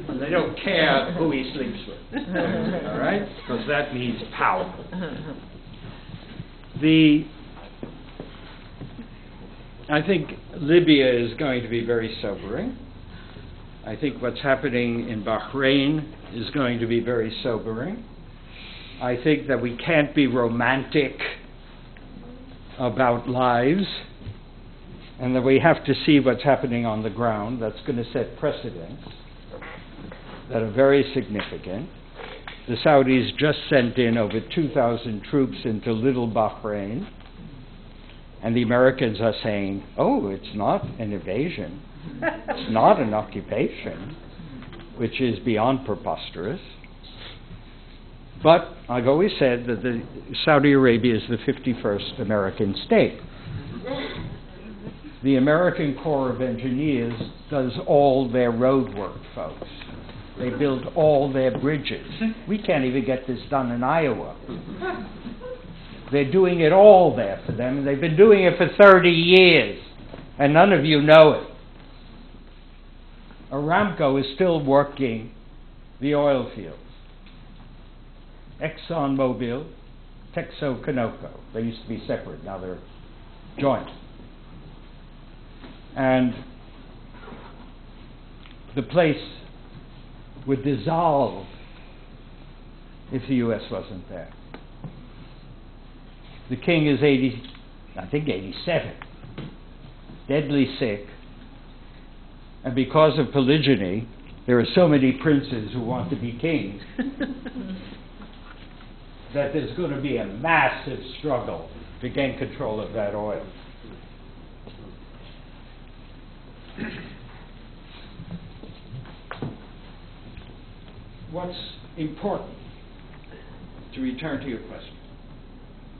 Speaker 1: And they don't care who he sleeps with. All right? Because that means power. I think Libya is going to be very sobering. I think what's happening in Bahrain is going to be very sobering. I think that we can't be romantic about lives, and that we have to see what's happening on the ground. That's going to set precedents that are very significant. The Saudis just sent in over 2,000 troops into little Bahrain, and the Americans are saying, oh, it's not an invasion, it's not an occupation, which is beyond preposterous. But I've always said that Saudi Arabia is the 51st American state. The American Corps of Engineers does all their road work, folks. They build all their bridges. We can't even get this done in Iowa. They're doing it all there for them, and they've been doing it for 30 years, and none of you know it. Aramco is still working the oil fields. ExxonMobil, Texaco, they used to be separate, now they're joint. And the place would dissolve if the U.S. wasn't there. The king is 87, deadly sick, and because of polygyny, there are so many princes who want to be kings that there's going to be a massive struggle to gain control of that oil. What's important, to return to your question,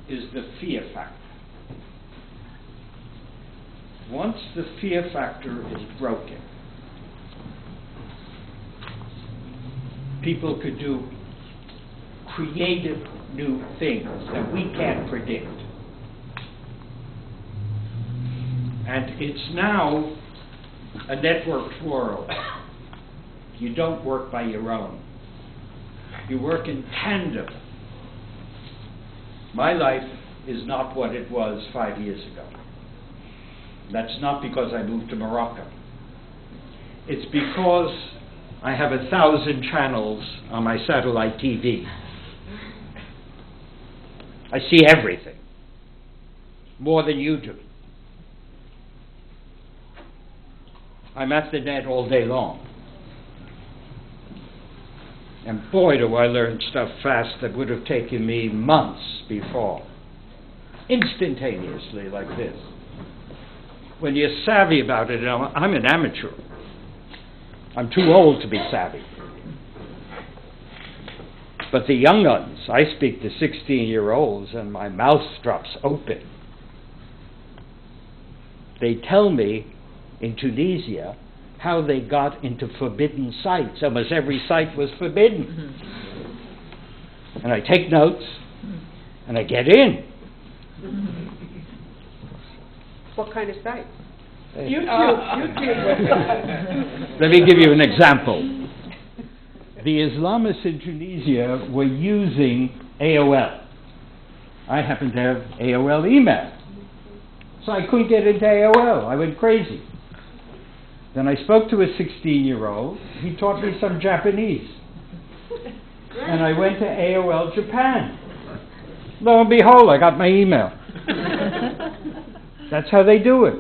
Speaker 1: is the fear factor. Once the fear factor is broken, people could do creative new things that we can't predict. And it's now a networked world. You don't work by your own. You work in tandem. My life is not what it was 5 years ago. That's not because I moved to Morocco. It's because I have 1,000 channels on my satellite TV. I see everything, more than you do. I'm at the net all day long. And boy, do I learn stuff fast that would have taken me months before. Instantaneously, like this. When you're savvy about it, I'm an amateur. I'm too old to be savvy. But the young uns, I speak to 16-year-olds and my mouth drops open. They tell me in Tunisia how they got into forbidden sites. Almost every site was forbidden. And I take notes and I get in.
Speaker 3: What kind of site?
Speaker 2: YouTube.
Speaker 1: Let me give you an example. The Islamists in Tunisia were using AOL. I happen to have AOL email. So I couldn't get into AOL. I went crazy. Then I spoke to a 16-year-old. He taught me some Japanese. And I went to AOL Japan. Lo and behold, I got my email. That's how they do it.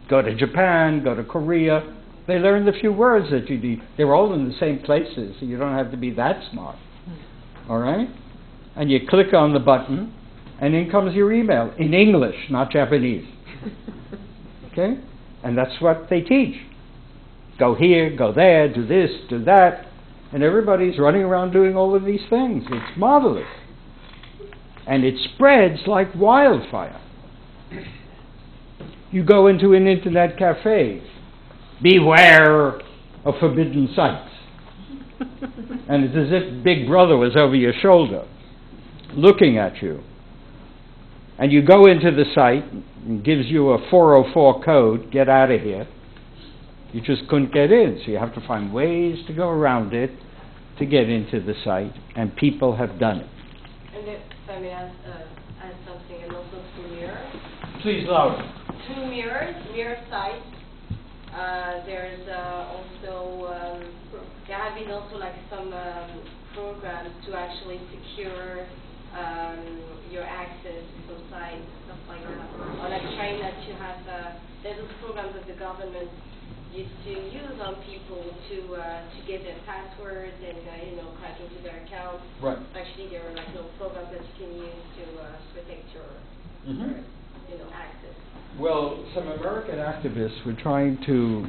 Speaker 1: Go to Japan, go to Korea. They learn the few words that you need. They're all in the same places, so you don't have to be that smart. All right? And you click on the button, and in comes your email. In English, not Japanese. Okay? And that's what they teach. Go here, go there, do this, do that. And everybody's running around doing all of these things. It's marvelous. And it spreads like wildfire. You go into an internet cafe. Beware of forbidden sites. And it's as if Big Brother was over your shoulder, looking at you. And you go into the site, and gives you a 404 code, get out of here. You just couldn't get in, so you have to find ways to go around it to get into the site, and people have done it.
Speaker 6: And if I may add something, and also to mirror.
Speaker 1: Please, louder.
Speaker 6: Two mirror sites. There's also, there have been also like some programs to actually secure your access to some sites, stuff like that. Or like trying not to have, there's those programs that the government used to use on people to get their passwords and crack into their accounts.
Speaker 1: Right.
Speaker 6: Actually, there are like little programs that you can use to protect your access.
Speaker 1: Well, some American activists were trying to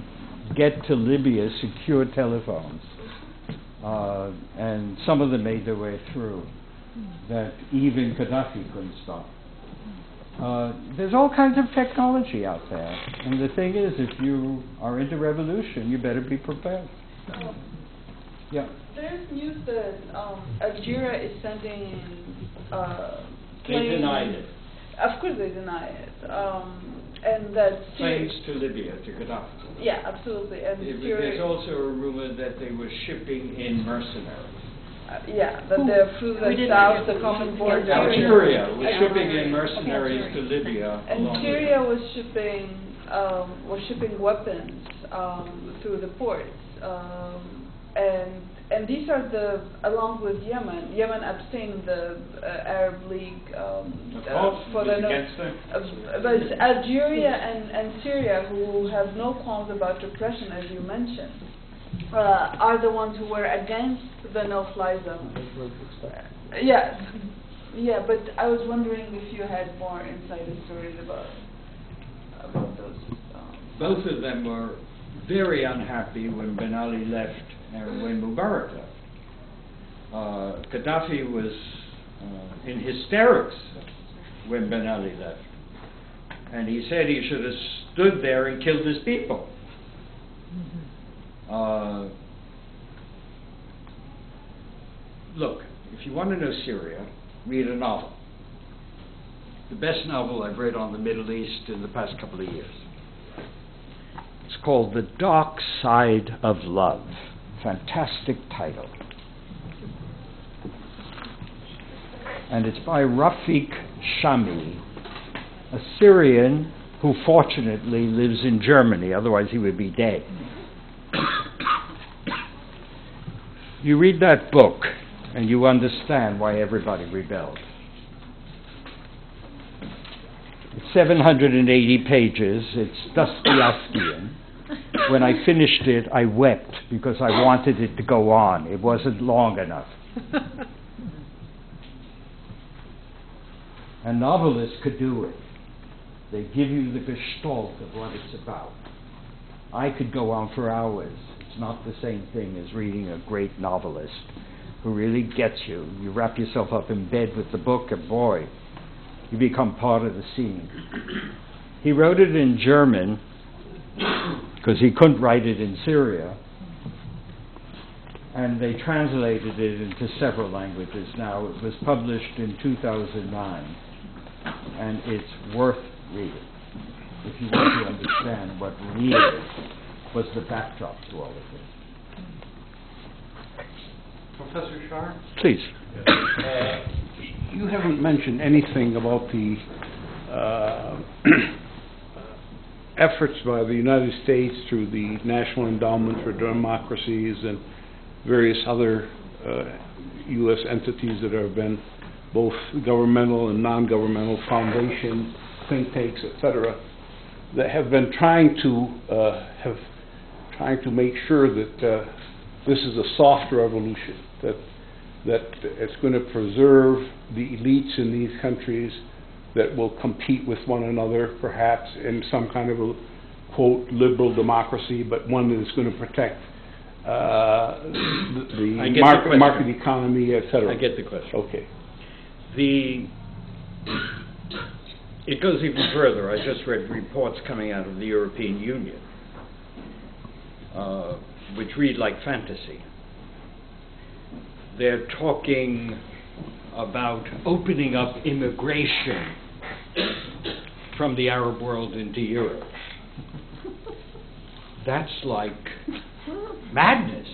Speaker 1: get to Libya secure telephones, and some of them made their way through that even Gaddafi couldn't stop. There's all kinds of technology out there, and the thing is, if you are into revolution, you better be prepared. Yeah.
Speaker 2: There's news that Algeria is sending
Speaker 1: They
Speaker 2: planes.
Speaker 1: denied it.
Speaker 2: Of course they deny it. And that
Speaker 1: Planes to Libya, to Gaddafi.
Speaker 2: yeah, absolutely. And
Speaker 1: There's also a rumor that they were shipping in mercenaries.
Speaker 2: yeah, that they're through the south, the common border.
Speaker 1: Algeria was shipping in mercenaries to Libya.
Speaker 2: And
Speaker 1: along
Speaker 2: Syria
Speaker 1: with
Speaker 2: was shipping weapons through the ports, and these are along with Yemen. Yemen abstained the Arab League for the
Speaker 1: against them.
Speaker 2: but it's Algeria and Syria, who have no qualms about repression, as you mentioned, are the ones who were against the no-fly zone. Yeah, but I was wondering if you had more insider stories about those.
Speaker 1: Both of them were very unhappy when Ben Ali left and when Mubarak left. Gaddafi was in hysterics when Ben Ali left. And he said he should have stood there and killed his people. Look, if you want to know Syria, read a novel. The best novel I've read on the Middle East in the past couple of years. It's called The Dark Side of Love. Fantastic title. And it's by Rafik Shami, a Syrian who fortunately lives in Germany, otherwise he would be dead. You read that book and you understand why everybody rebelled. 780 pages. It's Dostoevskian. When I finished it, I wept because I wanted it to go on. It wasn't long enough. A novelist could do it. They give you the gestalt of what it's about. I could go on for hours. It's not the same thing as reading a great novelist who really gets you. You wrap yourself up in bed with the book, and boy, you become part of the scene. He wrote it in German because he couldn't write it in Syria, and they translated it into several languages now. It was published in 2009, and it's worth reading if you want to understand what really was the backdrop to all of this.
Speaker 7: Professor Schaar?
Speaker 1: Please.
Speaker 7: You haven't mentioned anything about the efforts by the United States through the National Endowment for Democracies and various other U.S. entities that have been both governmental and non-governmental foundations, think tanks, etc., that have been trying to make sure that this is a soft revolution, that it's going to preserve the elites in these countries that will compete with one another, perhaps in some kind of a, quote, liberal democracy, but one that is going to protect the market economy, etc.
Speaker 1: I get the question.
Speaker 7: Okay.
Speaker 1: It goes even further. I just read reports coming out of the European Union, which read like fantasy. They're talking about opening up immigration from the Arab world into Europe. That's like madness.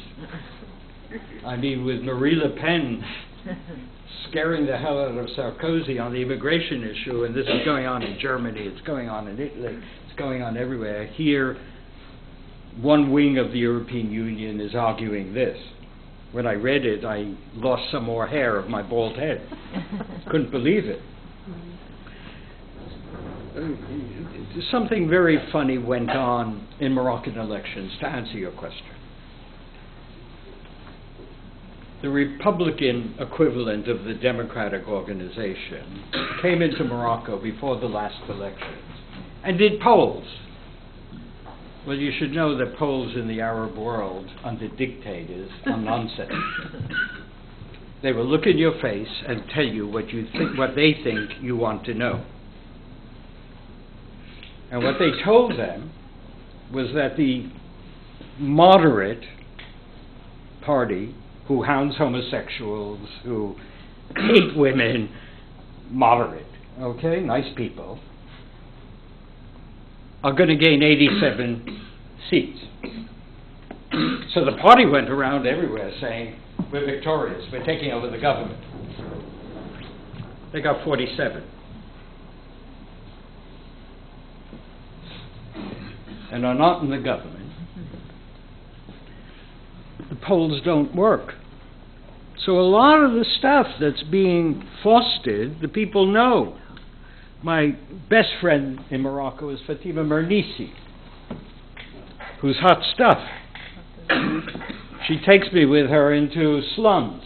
Speaker 1: I mean, with Marie Le Pen scaring the hell out of Sarkozy on the immigration issue, and this is going on in Germany, it's going on in Italy, it's going on everywhere. Here, one wing of the European Union is arguing this. When I read it, I lost some more hair of my bald head. Couldn't believe it. Something very funny went on in Moroccan elections, to answer your question. The Republican equivalent of the Democratic organization came into Morocco before the last elections and did polls. Well, you should know that polls in the Arab world under dictators are nonsense. They will look in your face and tell you what they think you want to know. And what they told them was that the moderate party, who hounds homosexuals, who hate women, moderate, okay, nice people, are going to gain 87 seats. So the party went around everywhere saying, we're victorious, we're taking over the government. They got 47. And are not in the government. The polls don't work. So a lot of the stuff that's being fostered, the people know. My best friend in Morocco is Fatima Mernissi, who's hot stuff. She takes me with her into slums.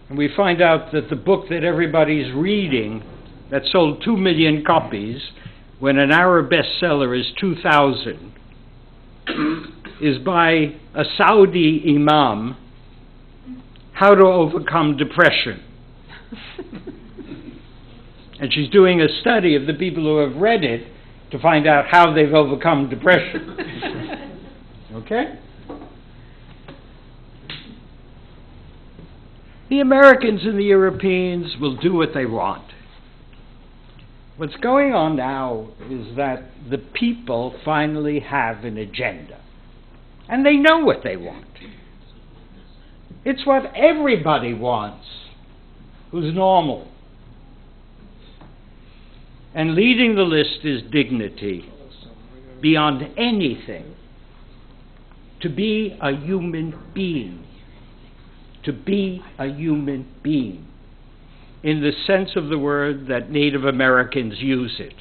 Speaker 1: And we find out that the book that everybody's reading, that sold 2 million copies, when an Arab bestseller is 2,000, is by a Saudi imam, How to Overcome Depression. And she's doing a study of the people who have read it to find out how they've overcome depression. Okay? The Americans and the Europeans will do what they want. What's going on now is that the people finally have an agenda. And they know what they want. It's what everybody wants who's normal. And leading the list is dignity beyond anything. To be a human being. To be a human being. in the sense of the word that Native Americans use it.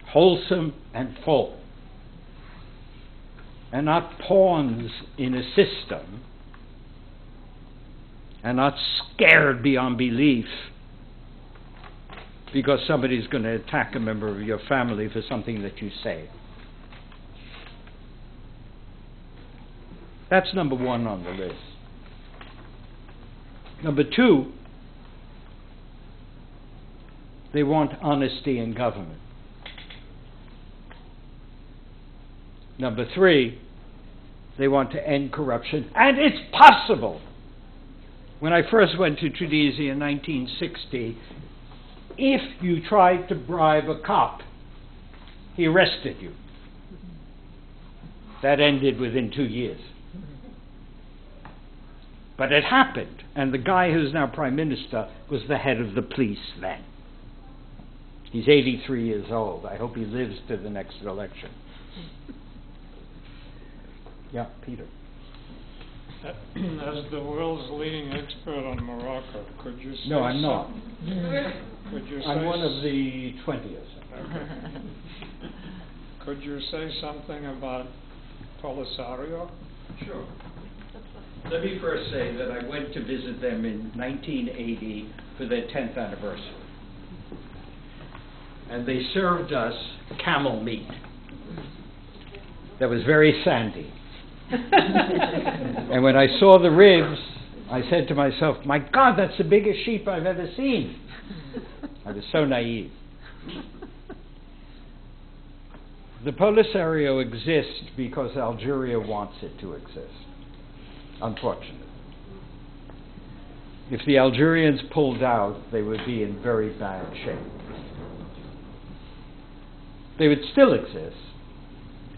Speaker 1: Wholesome and full. And not pawns in a system, and not scared beyond belief because somebody's going to attack a member of your family for something that you say. That's number one on the list. Number two, they want honesty in government. Number three, they want to end corruption, and it's possible. When I first went to Tunisia in 1960, if you tried to bribe a cop, he arrested you. That ended within 2 years. But it happened, and the guy who's now Prime Minister was the head of the police then. He's 83 years old. I hope he lives to the next election. Yeah, Peter.
Speaker 8: As the world's leading expert on Morocco, could you say
Speaker 1: No, I'm not.
Speaker 8: Could you say
Speaker 1: I'm one of the 20th.
Speaker 8: Okay. Could you say something about Polisario?
Speaker 1: Sure. Let me first say that I went to visit them in 1980 for their 10th anniversary. And they served us camel meat that was very sandy. And when I saw the ribs, I said to myself, my God, that's the biggest sheep I've ever seen. I was so naive. The Polisario exists because Algeria wants it to exist, unfortunately. If the Algerians pulled out, they would be in very bad shape. They would still exist,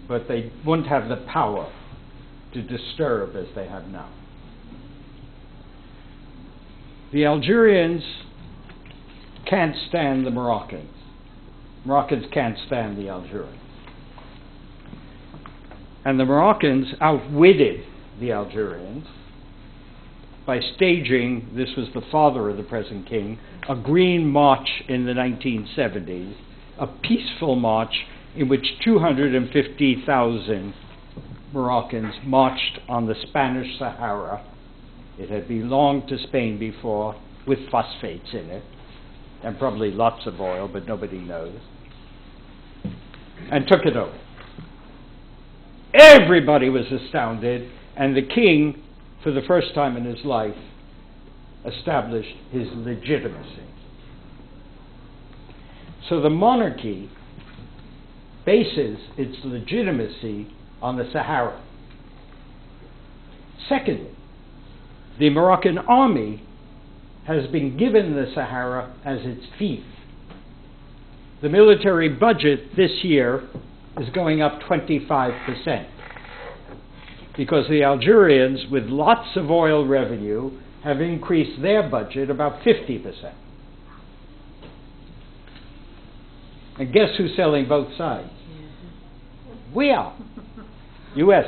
Speaker 1: but they wouldn't have the power to disturb as they have now. The Algerians can't stand the Moroccans. Moroccans can't stand the Algerians. And the Moroccans outwitted the Algerians by staging, this was the father of the present king, a green march in the 1970s, a peaceful march in which 250,000 Moroccans marched on the Spanish Sahara. It had belonged to Spain before, with phosphates in it, and probably lots of oil, but nobody knows, and took it over. Everybody was astounded, and the king, for the first time in his life, established his legitimacy. So the monarchy bases its legitimacy on the Sahara. Secondly, the Moroccan army has been given the Sahara as its fief. The military budget this year is going up 25%, because the Algerians, with lots of oil revenue, have increased their budget about 50%. And guess who's selling both sides? We are. U.S.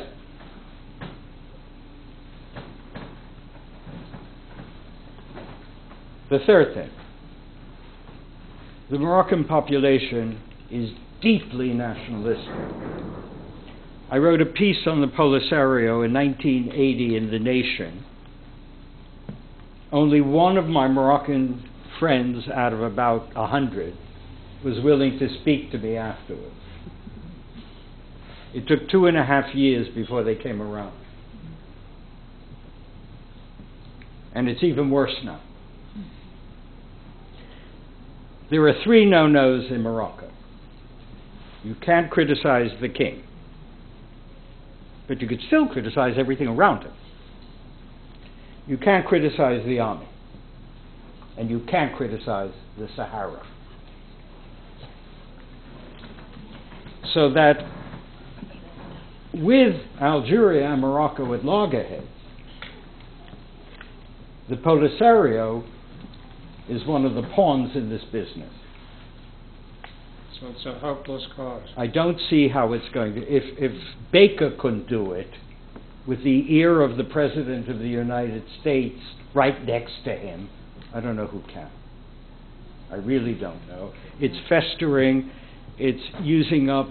Speaker 1: The third thing, the Moroccan population is deeply nationalistic. I wrote a piece on the Polisario in 1980 in The Nation. Only one of my Moroccan friends out of about 100 was willing to speak to me afterwards. It took 2.5 years before they came around. And it's even worse now. There are 3 no-nos in Morocco. You can't criticize the king, but you could still criticize everything around him. You can't criticize the army, and you can't criticize the Sahara. So that with Algeria and Morocco at loggerheads, the Polisario is one of the pawns in this business.
Speaker 8: So it's a hopeless cause.
Speaker 1: I don't see how it's going to. If Baker couldn't do it, with the ear of the President of the United States right next to him, I don't know who can. I really don't know. It's festering, it's using up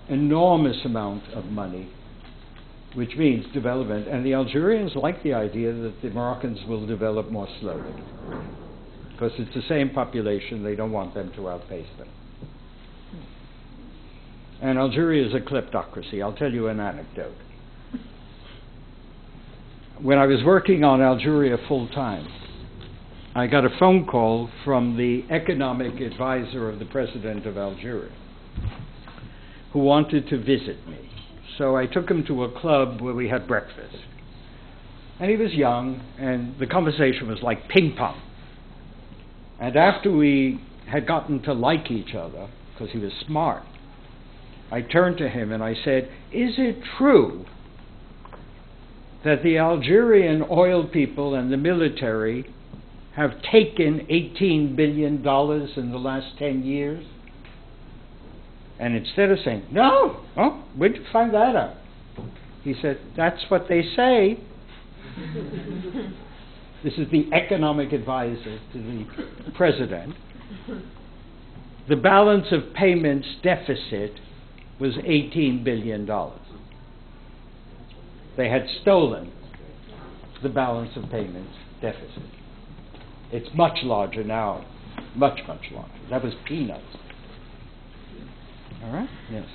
Speaker 1: enormous amount of money, which means development, and the Algerians like the idea that the Moroccans will develop more slowly, because it's the same population, they don't want them to outpace them. And Algeria is a kleptocracy. I'll tell you an anecdote. When I was working on Algeria full-time, I got a phone call from the economic advisor of the president of Algeria, who wanted to visit me. So I took him to a club where we had breakfast. And he was young, and the conversation was like ping pong. And after we had gotten to like each other, because he was smart, I turned to him and I said, "Is it true that the Algerian oil people and the military have taken $18 billion in the last 10 years? And instead of saying, "No, oh, where'd you find that out?" he said, "That's what they say." This is the economic advisor to the president. The balance of payments deficit was $18 billion. They had stolen the balance of payments deficit. It's much larger now, much, much larger. That was peanuts. All right? Yes.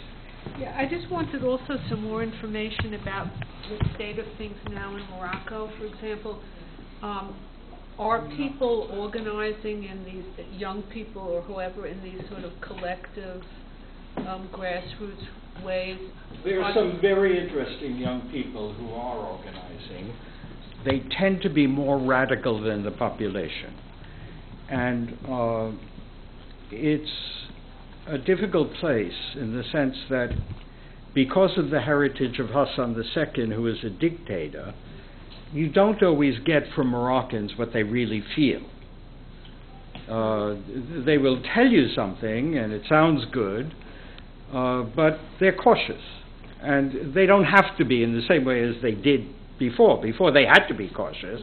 Speaker 9: Yeah, I just wanted also some more information about the state of things now in Morocco. For example, are people organizing in these, young people or whoever, in these sort of collective grassroots ways?
Speaker 1: There are some very interesting young people who are organizing. They tend to be more radical than the population. And it's a difficult place in the sense that because of the heritage of Hassan II, who is a dictator, you don't always get from Moroccans what they really feel. They will tell you something and it sounds good, but they're cautious. And they don't have to be in the same way as they did before. Before they had to be cautious,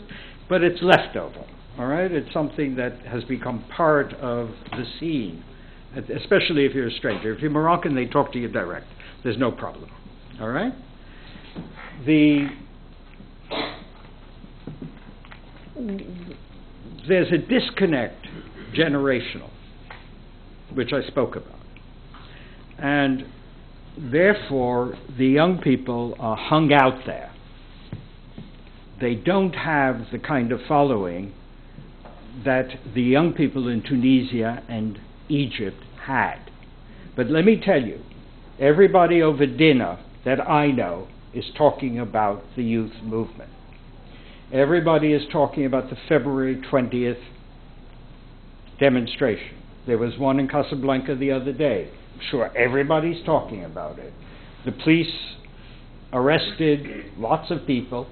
Speaker 1: but it's leftover. All right? It's something that has become part of the scene, especially if you're a stranger. If you're Moroccan, they talk to you direct. There's no problem. All right? There's a disconnect, generational, which I spoke about. And therefore, the young people are hung out there. They don't have the kind of following that the young people in Tunisia and Egypt had. But let me tell you, everybody over dinner that I know is talking about the youth movement. Everybody is talking about the February 20th demonstration. There was one in Casablanca the other day. I'm sure everybody's talking about it. The police arrested lots of people,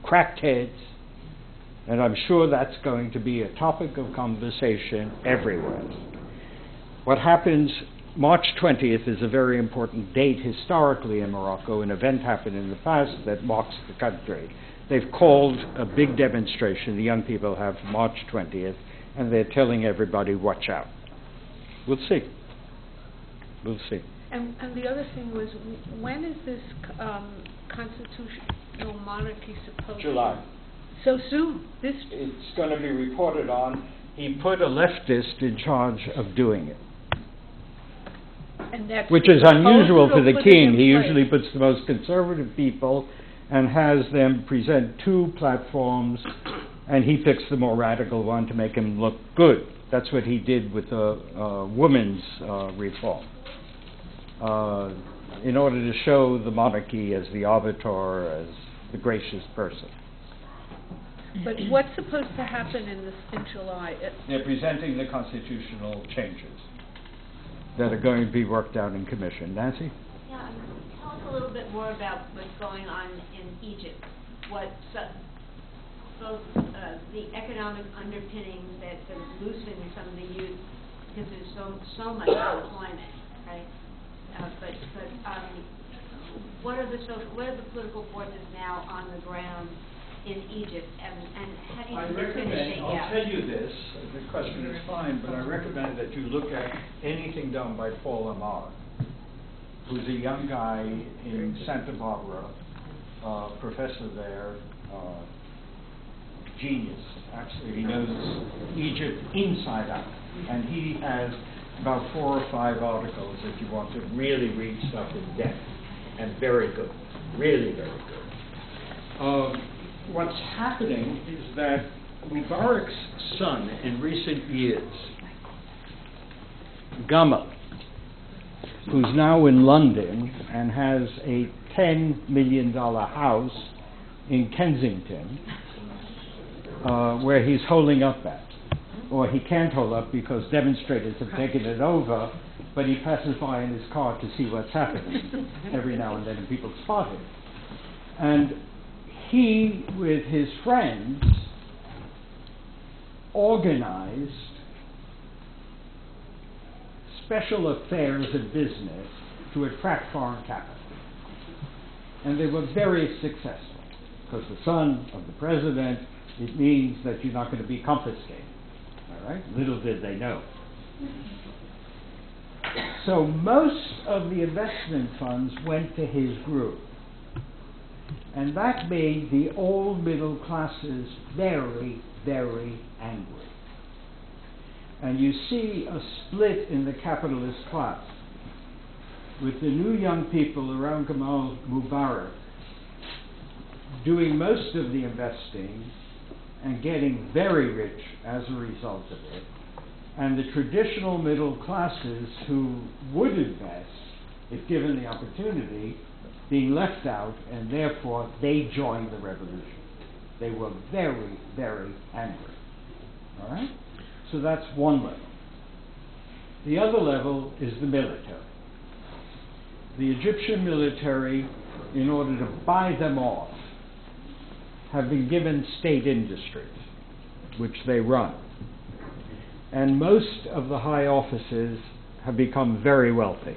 Speaker 1: cracked heads, and I'm sure that's going to be a topic of conversation everywhere. What happens March 20th is a very important date historically in Morocco. An event happened in the past that marks the country. They've called a big demonstration, the young people have, March 20th, and they're telling everybody, watch out. We'll see. We'll see.
Speaker 9: And the other thing was, when is this constitutional monarchy supposed to...
Speaker 1: July.
Speaker 9: So soon?
Speaker 1: It's going to be reported on. He put a leftist in charge of doing it,
Speaker 9: and that's
Speaker 1: which is unusual for the king. He
Speaker 9: place.
Speaker 1: usually puts the most conservative people and has them present two platforms, and he picks the more radical one to make him look good. That's what he did with the women's reform, in order to show the monarchy as the arbiter, as the gracious person.
Speaker 9: But what's supposed to happen in July?
Speaker 1: They're presenting the constitutional changes that are going to be worked out in commission. Nancy?
Speaker 6: Yeah, tell us a little bit more about what's going on in Egypt. What both the economic underpinnings that sort of loosen some of the youth, because there's so much unemployment, right? But what are the political forces now on the ground
Speaker 4: in Egypt, and how do you
Speaker 1: I
Speaker 4: think it's going to shake
Speaker 1: recommend,
Speaker 4: out?
Speaker 1: I'll tell you this, the question is fine, but I recommend that you look at anything done by Paul Amar, who's a young guy in Santa Barbara, professor there, genius. Actually, he knows Egypt inside out, and he has about 4 or 5 articles if you want to really read stuff in depth, and very good, really very good. What's happening is that Mubarak's son in recent years, Gamal, who's now in London and has a $10 million house in Kensington, where he's holding up at. Or he can't hold up because demonstrators have taken it over, but he passes by in his car to see what's happening every now and then, and people spot it. And he, with his friends, organized special affairs and business to attract foreign capital. And they were very successful, because the son of the president, it means that you're not going to be confiscated. All right? Little did they know. So most of the investment funds went to his group. And that made the old middle classes very, very angry. And you see a split in the capitalist class, with the new young people around Gamal Mubarak doing most of the investing and getting very rich as a result of it, and the traditional middle classes who would invest if given the opportunity being left out, and therefore they joined the revolution. They were very, very angry. All right? So that's one level. The other level is the military. The Egyptian military, in order to buy them off, have been given state industries, which they run. And most of the high officers have become very wealthy.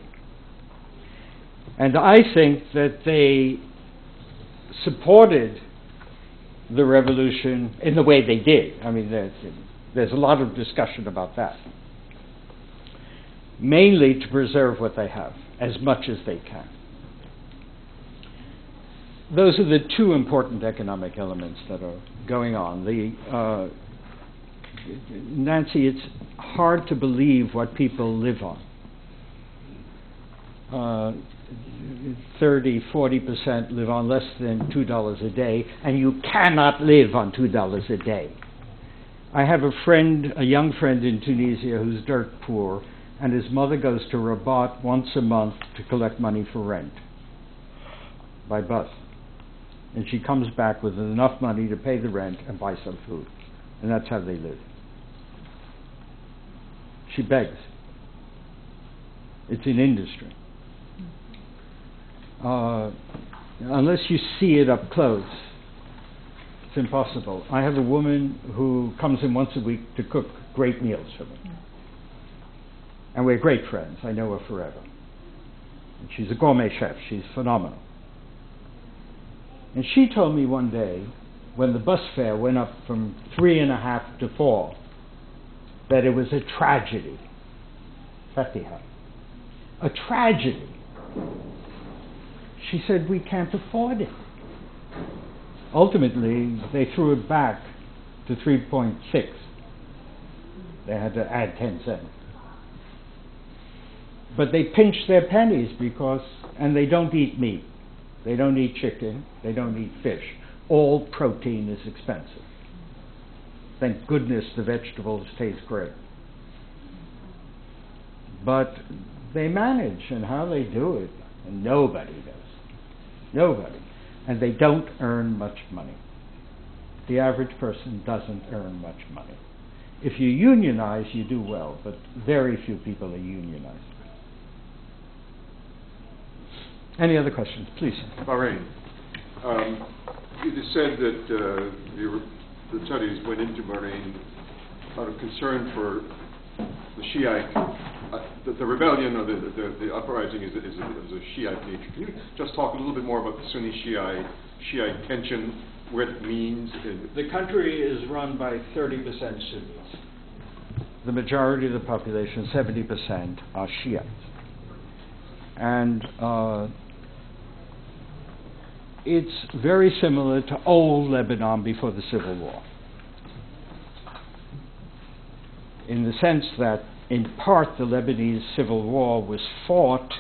Speaker 1: And I think that they supported the revolution in the way they did. I mean, there's a lot of discussion about that. Mainly to preserve what they have, as much as they can. Those are the two important economic elements that are going on. Nancy, it's hard to believe what people live on. 30-40% live on less than $2 a day, and you cannot live on $2 a day. I have a friend, a young friend in Tunisia who's dirt poor, and his mother goes to Rabat once a month to collect money for rent by bus. And she comes back with enough money to pay the rent and buy some food. And that's how they live. She begs. It's an industry. Unless you see it up close, it's impossible. I have a woman who comes in once a week to cook great meals for me. And we're great friends. I know her forever. And she's a gourmet chef. She's phenomenal. And she told me one day, when the bus fare went up from 3.5 to 4, that it was a tragedy. Fatiha. A tragedy. She said, we can't afford it. Ultimately, they threw it back to 3.6. They had to add 10 cents. But they pinch their pennies because, and they don't eat meat. They don't eat chicken. They don't eat fish. All protein is expensive. Thank goodness the vegetables taste great. But they manage, and how they do it, and nobody does. Nobody. And they don't earn much money. The average person doesn't earn much money. If you unionize, you do well, but very few people are unionized. Any other questions? Please.
Speaker 10: Bahrain. It is said that the Saudis went into Bahrain out of concern for the Shiite the rebellion or the uprising is a Shiite nature. Can you just talk a little bit more about the Sunni Shiite tension, what it means?
Speaker 1: The country is run by 30% Sunnis. The majority of the population, 70%, are Shiites. And it's very similar to old Lebanon before the Civil War, in the sense that, in part, the Lebanese Civil War was fought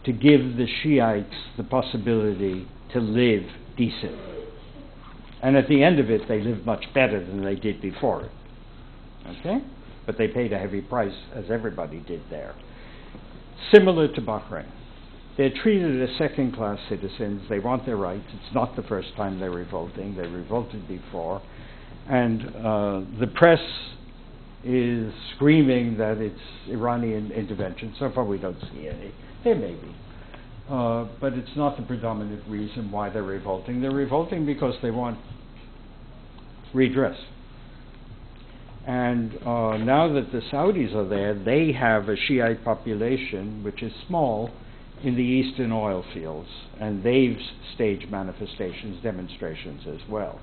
Speaker 1: to give the Shiites the possibility to live decently. And at the end of it, they lived much better than they did before it. Okay? But they paid a heavy price, as everybody did there. Similar to Bahrain. They're treated as second-class citizens. They want their rights. It's not the first time they're revolting. They revolted before. And the press is screaming that it's Iranian intervention. So far we don't see any. There may be. But it's not the predominant reason why they're revolting. They're revolting because they want redress. And now that the Saudis are there, they have a Shiite population, which is small, in the eastern oil fields. And they've staged manifestations, demonstrations as well.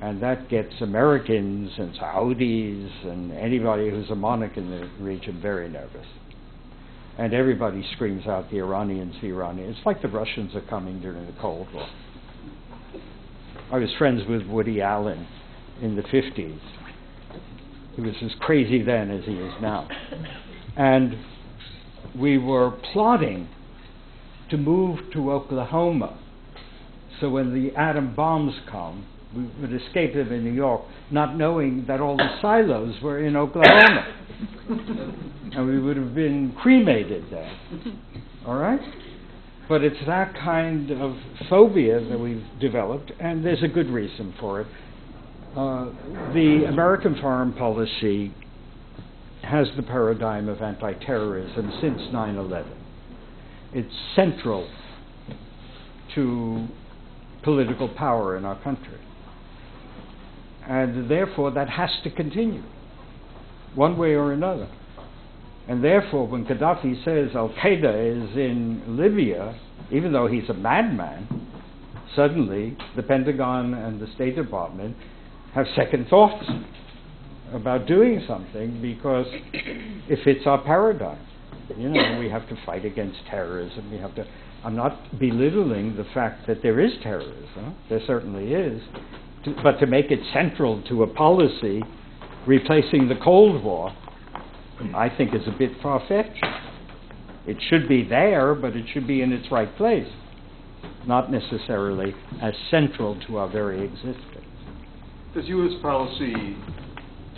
Speaker 1: And that gets Americans and Saudis and anybody who's a monarch in the region very nervous. And everybody screams out, the Iranians, the Iranians. It's like the Russians are coming during the Cold War. I was friends with Woody Allen in the 50s. He was as crazy then as he is now. And we were plotting to move to Oklahoma, so when the atom bombs come, we would escape them in New York, not knowing that all the silos were in Oklahoma. And we would have been cremated there. All right? But it's that kind of phobia that we've developed, and there's a good reason for it. The American foreign policy has the paradigm of anti-terrorism since 9/11. It's central to political power in our country. And therefore, that has to continue, one way or another. And therefore, when Gaddafi says Al-Qaeda is in Libya, even though he's a madman, suddenly the Pentagon and the State Department have second thoughts about doing something, because it fits our paradigm. You know, we have to fight against terrorism. We have to. I'm not belittling the fact that there is terrorism. There certainly is. But to make it central to a policy replacing the Cold War, I think is a bit far-fetched. It should be there, but it should be in its right place, not necessarily as central to our very existence.
Speaker 10: Does U.S. policy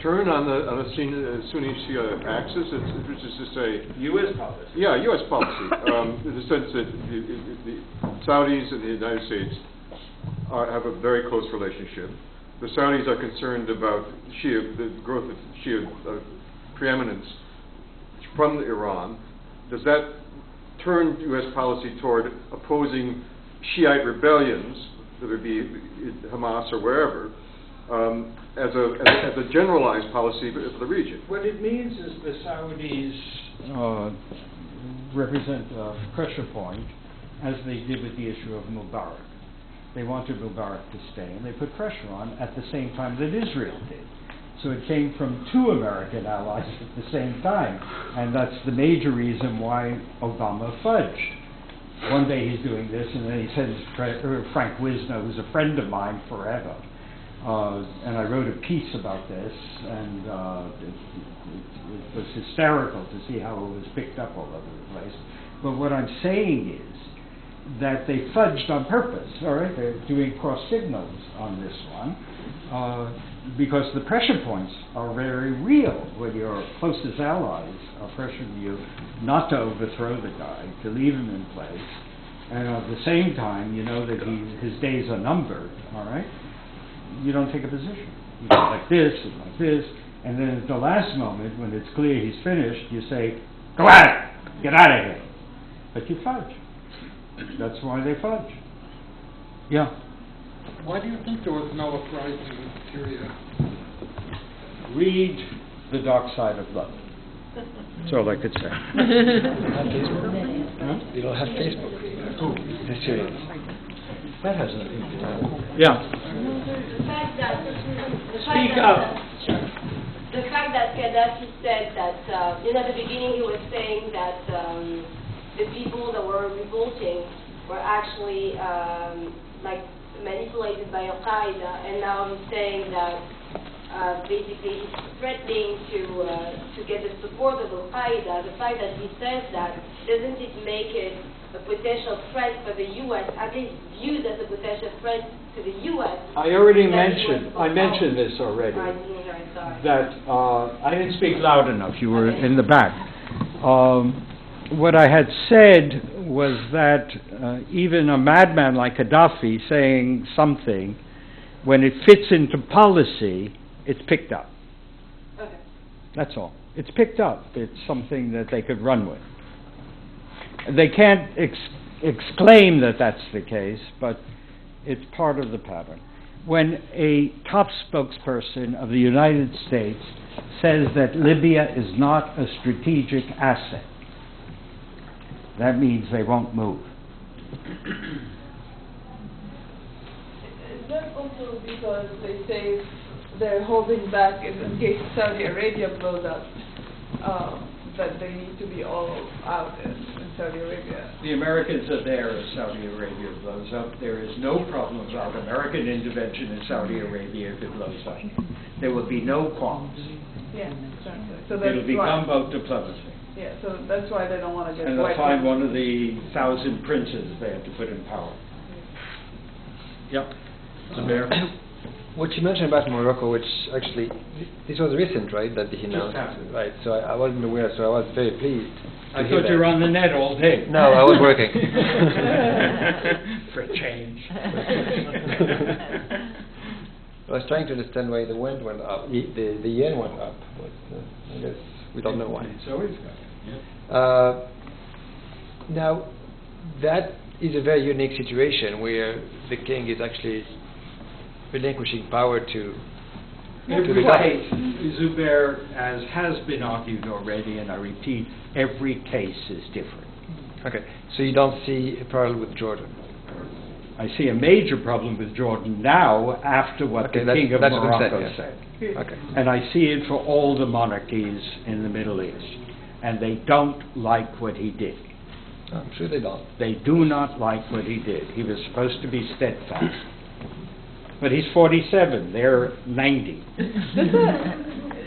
Speaker 10: turn on the Sunni-Shia axis, which is to say...
Speaker 1: U.S. policy?
Speaker 10: Yeah, U.S. policy. In the sense that the Saudis and the United States have a very close relationship. The Saudis are concerned about Shia, the growth of Shia preeminence from Iran. Does that turn U.S. policy toward opposing Shiite rebellions, whether it be Hamas or wherever, as a generalized policy for the region?
Speaker 1: What it means is the Saudis represent a pressure point, as they did with the issue of Mubarak. They wanted Mubarak to stay, and they put pressure on at the same time that Israel did. So it came from two American allies at the same time, and that's the major reason why Obama fudged. One day he's doing this, and then he sends Frank Wisner, who's a friend of mine forever, and I wrote a piece about this, and it was hysterical to see how it was picked up all over the place. But what I'm saying is that they fudged on purpose, all right? They're doing cross signals on this one, because the pressure points are very real when your closest allies are pressuring you not to overthrow the guy, to leave him in place, and at the same time, you know that his days are numbered, all right? You don't take a position. You go like this, and then at the last moment, when it's clear he's finished, you say, go at it, get out of here. But you fudge. That's why they fudge. Yeah.
Speaker 8: Why do you think there was no uprising in Syria?
Speaker 1: Read The Dark Side of Love. That's all I could say.
Speaker 11: Have Facebook? Huh? You don't have Facebook? Who? The Syrians. That has nothing to do.
Speaker 1: Yeah.
Speaker 6: The fact that
Speaker 1: Speak up.
Speaker 6: The fact that Gaddafi said that, at the beginning he was saying that the people that were revolting were actually like manipulated by Al-Qaeda, and now he's saying that basically he's threatening to get the support of Al-Qaeda. The fact that he says that, doesn't it make it a potential threat for the U.S., at least viewed as a potential threat to the U.S.?
Speaker 1: I already mentioned this already.
Speaker 6: I didn't hear it, sorry.
Speaker 1: That I didn't speak loud enough. You were in the back. What I had said was that even a madman like Gaddafi saying something, when it fits into policy, it's picked up.
Speaker 6: Okay.
Speaker 1: That's all. It's picked up. It's something that they could run with. They can't exclaim that that's the case, but it's part of the pattern. When a top spokesperson of the United States says that Libya is not a strategic asset, that means they won't move.
Speaker 2: Is that also because they say they're holding back in case Saudi Arabia blows up, that they need to be all out in Saudi Arabia?
Speaker 1: The Americans are there if Saudi Arabia blows up. There is no problem about American intervention in Saudi Arabia if it blows up. There will be no qualms.
Speaker 2: Yeah, exactly. So that's
Speaker 1: It'll become
Speaker 2: why.
Speaker 1: about diplomacy.
Speaker 2: Yeah, so that's why they don't want to get
Speaker 1: And they'll
Speaker 2: wiped
Speaker 1: find
Speaker 2: out.
Speaker 1: one of the 1,000 princes they have to put in power. Yep.
Speaker 11: What you mentioned about Morocco, which actually, this was recent, right, that he announced?
Speaker 1: happened.
Speaker 11: Right, so I wasn't aware, so I was very pleased.
Speaker 1: I thought you were on the net all day.
Speaker 11: No, I was working.
Speaker 1: For a change.
Speaker 11: I was trying to understand why the wind went up, the yen went up, but I guess we don't know why.
Speaker 1: It's always got
Speaker 11: Now, that is a very unique situation where the king is actually relinquishing power to the
Speaker 1: Every
Speaker 11: government.
Speaker 1: case, Zubair, as has been argued already, and I repeat, every case is different.
Speaker 11: Okay, so you don't see a parallel with Jordan?
Speaker 1: I see a major problem with Jordan now after what
Speaker 11: Okay,
Speaker 1: the king of
Speaker 11: that's what I'm
Speaker 1: Morocco
Speaker 11: saying,
Speaker 1: said.
Speaker 11: Okay.
Speaker 1: And I see it for all the monarchies in the Middle East. And they don't like what he did.
Speaker 11: I'm sure they don't.
Speaker 1: They do not like what he did. He was supposed to be steadfast. But he's 47, they're 90.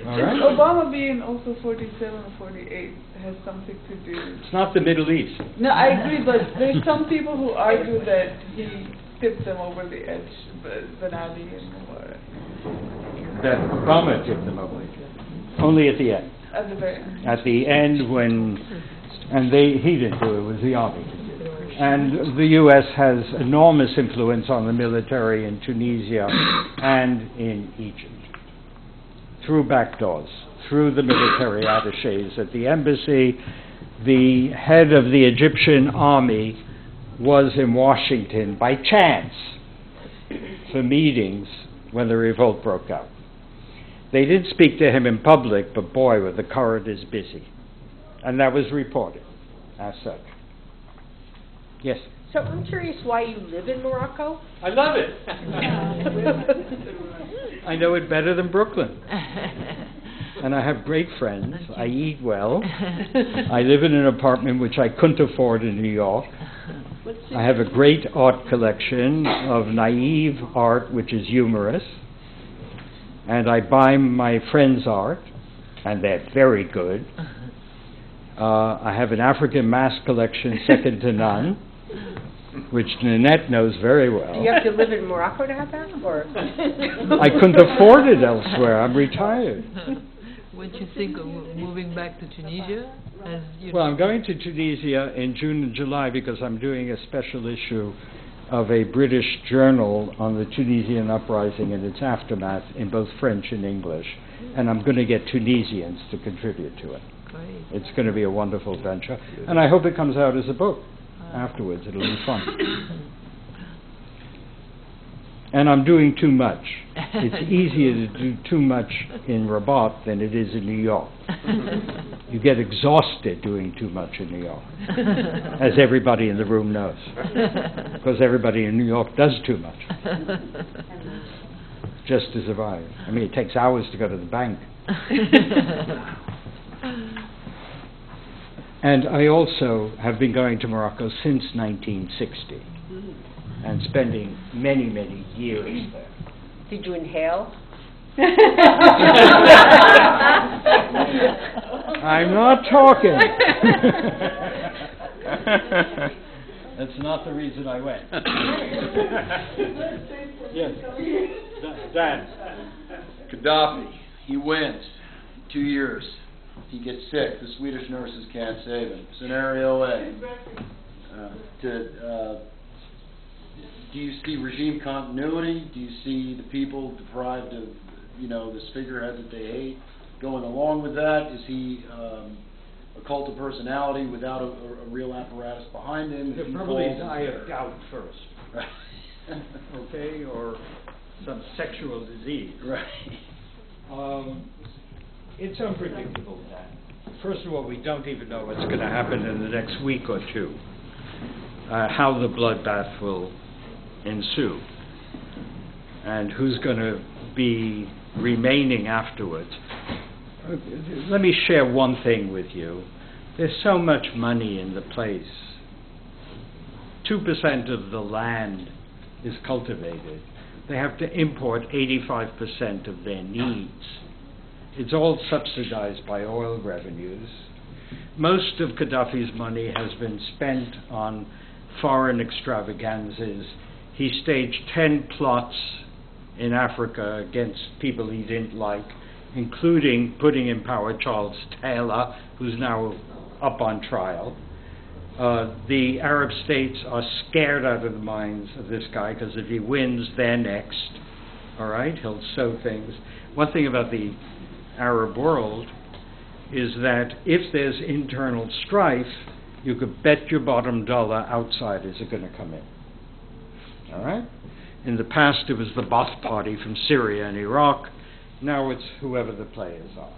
Speaker 1: All right?
Speaker 2: Obama being also 47 or 48 has something to do.
Speaker 1: It's not the Middle East.
Speaker 2: No, I agree, but there's some people who argue that he tipped them over the edge, Ben Ali and Mubarak.
Speaker 1: That Obama tipped them over. Only at the end.
Speaker 2: At the very end.
Speaker 1: At the end when, and he didn't do it, it was the army. And the U.S. has enormous influence on the military in Tunisia and in Egypt, through back doors, through the military attaches at the embassy. The head of the Egyptian army was in Washington by chance for meetings when the revolt broke out. They did speak to him in public, but boy, were the corridors busy. And that was reported as such. Yes?
Speaker 12: So I'm curious why you live in Morocco?
Speaker 1: I love it. I know it better than Brooklyn. And I have great friends. I eat well. I live in an apartment which I couldn't afford in New York. I have a great art collection of naive art which is humorous. And I buy my friends' art, and they're very good. I have an African mask collection second to none, which Nanette knows very well.
Speaker 12: Do you have to live in Morocco to have that? Or
Speaker 1: I couldn't afford it elsewhere. I'm retired.
Speaker 13: Wouldn't you think of moving back to Tunisia?
Speaker 1: Well, I'm going to Tunisia in June and July because I'm doing a special issue of a British journal on the Tunisian uprising and its aftermath in both French and English. And I'm going to get Tunisians to contribute to it.
Speaker 13: Great.
Speaker 1: It's going to be a wonderful venture. And I hope it comes out as a book afterwards. It'll be fun. And I'm doing too much. It's easier to do too much in Rabat than it is in New York. You get exhausted doing too much in New York, as everybody in the room knows, because everybody in New York does too much, just to survive. I mean, it takes hours to go to the bank. And I also have been going to Morocco since 1960 and spending many, many years there.
Speaker 12: Did you inhale?
Speaker 1: I'm not talking. That's not the reason I went. Yes. Dan.
Speaker 14: Gaddafi, he wins. 2 years. He gets sick. The Swedish nurses can't save him. Scenario A. Do you see regime continuity? Do you see the people deprived of, this figurehead that they hate going along with that? Is he a cult of personality without a real apparatus behind him?
Speaker 1: He'll probably die of gout first.
Speaker 14: Right.
Speaker 1: Okay, or some sexual disease.
Speaker 14: Right.
Speaker 1: It's unpredictable, Dan. First of all, we don't even know what's going to happen in the next week or two, how the bloodbath will ensue, and who's going to be remaining afterwards. Let me share one thing with you. There's so much money in the place. 2% of the land is cultivated. They have to import 85% of their needs. It's all subsidized by oil revenues. Most of Gaddafi's money has been spent on foreign extravaganzas. He staged 10 plots in Africa against people he didn't like, including putting in power Charles Taylor, who's now up on trial. The Arab states are scared out of the minds of this guy, because if he wins, they're next. All right? He'll sow things. One thing about the Arab world is that if there's internal strife, you could bet your bottom dollar outsiders are going to come in. All right? In the past, it was the Ba'ath Party from Syria and Iraq. Now it's whoever the players are.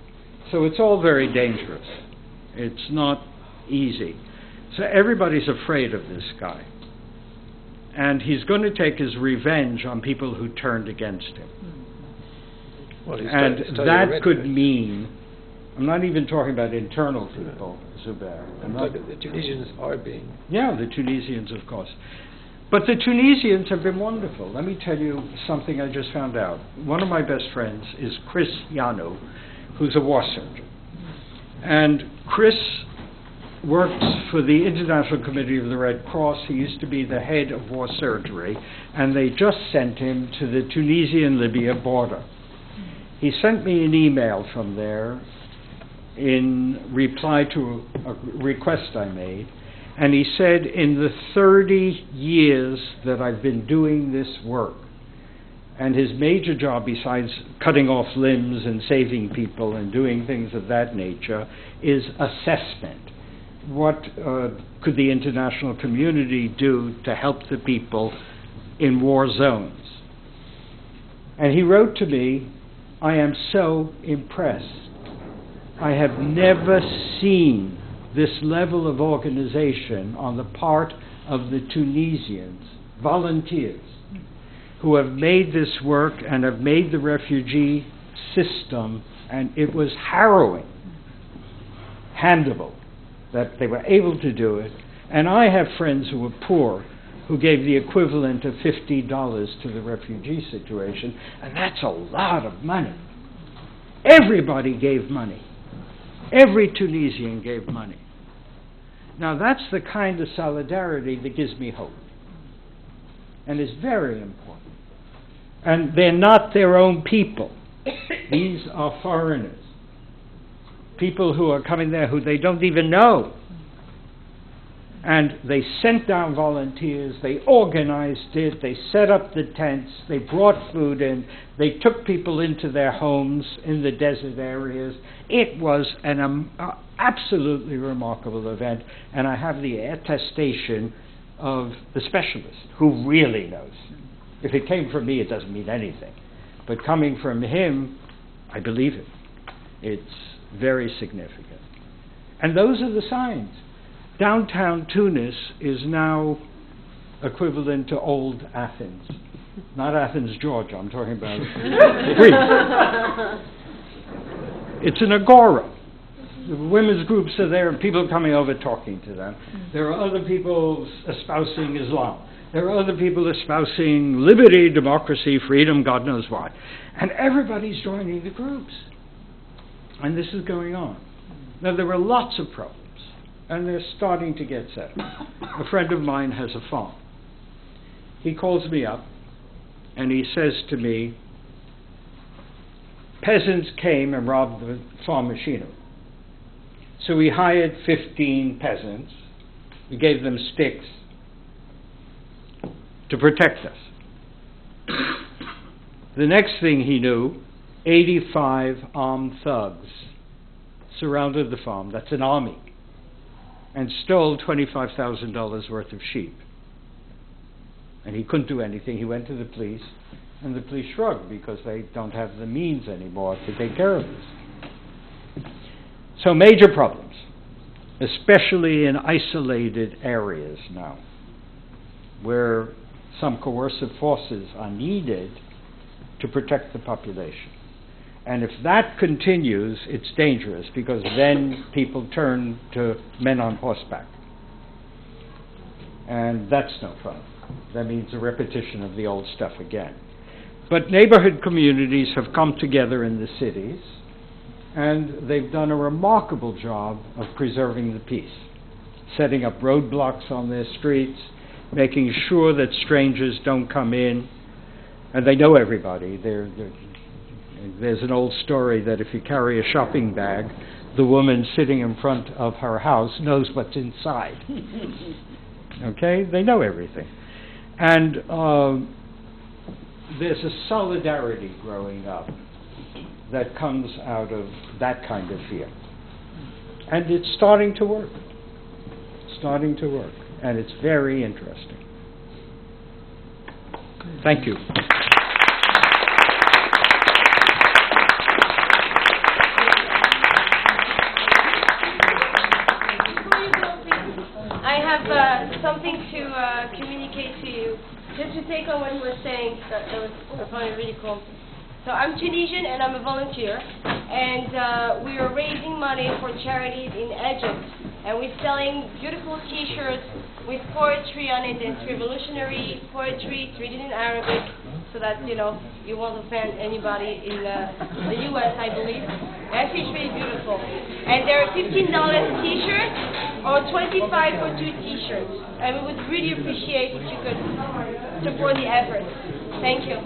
Speaker 1: So it's all very dangerous. It's not easy. So everybody's afraid of this guy. And he's going to take his revenge on people who turned against him.
Speaker 11: Well,
Speaker 1: and that could mean, I'm not even talking about internal people, Zubair.
Speaker 11: The Tunisians are being...
Speaker 1: Yeah, the Tunisians, of course. But the Tunisians have been wonderful. Let me tell you something I just found out. One of my best friends is Chris Yano, who's a war surgeon. And Chris works for the International Committee of the Red Cross. He used to be the head of war surgery, and they just sent him to the Tunisian-Libya border. He sent me an email from there in reply to a request I made, and he said, in the 30 years that I've been doing this work, and his major job besides cutting off limbs and saving people and doing things of that nature is assessment. What could the international community do to help the people in war zones? And he wrote to me, I am so impressed. I have never seen this level of organization on the part of the Tunisians, volunteers, who have made this work and have made the refugee system, and it was harrowing, handable, that they were able to do it. And I have friends who were poor, who gave the equivalent of $50 to the refugee situation, and that's a lot of money. Everybody gave money. Every Tunisian gave money. Now that's the kind of solidarity that gives me hope, and is very important. And they're not their own people. These are foreigners. People who are coming there who they don't even know. And they sent down volunteers, they organized it, they set up the tents, they brought food in, they took people into their homes in the desert areas. It was an absolutely remarkable event, and I have the attestation of the specialist who really knows. If it came from me, it doesn't mean anything. But coming from him, I believe it. It's very significant. And those are the signs. Downtown Tunis is now equivalent to old Athens. Not Athens, Georgia, I'm talking about Greece. It's an agora. The women's groups are there and people are coming over talking to them. There are other people espousing Islam. There are other people espousing liberty, democracy, freedom, God knows what. And everybody's joining the groups. And this is going on. Now, there are lots of problems, and they're starting to get settled. A friend of mine has a farm. He calls me up, and he says to me, peasants came and robbed the farm machinery. So we hired 15 peasants. We gave them sticks to protect us. The next thing he knew, 85 armed thugs surrounded the farm, that's an army, and stole $25,000 worth of sheep. And he couldn't do anything. He went to the police, and the police shrugged because they don't have the means anymore to take care of this. So major problems, especially in isolated areas now, where some coercive forces are needed to protect the population. And if that continues, it's dangerous, because then people turn to men on horseback. And that's no fun. That means a repetition of the old stuff again. But neighborhood communities have come together in the cities, and they've done a remarkable job of preserving the peace, setting up roadblocks on their streets, making sure that strangers don't come in, and they know everybody. There's an old story that if you carry a shopping bag, the woman sitting in front of her house knows what's inside. Okay? They know everything. And there's a solidarity growing up that comes out of that kind of fear. And it's starting to work. Starting to work. And it's very interesting. Thank you.
Speaker 6: I have something to communicate to you. Just to take on what you were saying, that was probably really cool. So I'm Tunisian and I'm a volunteer, and we are raising money for charities in Egypt, and we're selling beautiful T-shirts with poetry on it. It's revolutionary poetry, it's written in Arabic, so that you won't offend anybody in the U.S., I believe. Actually, it's really beautiful, and they're $15 a T-shirt or $25 for 2 T-shirts, and we would really appreciate if you could support the effort. Thank you.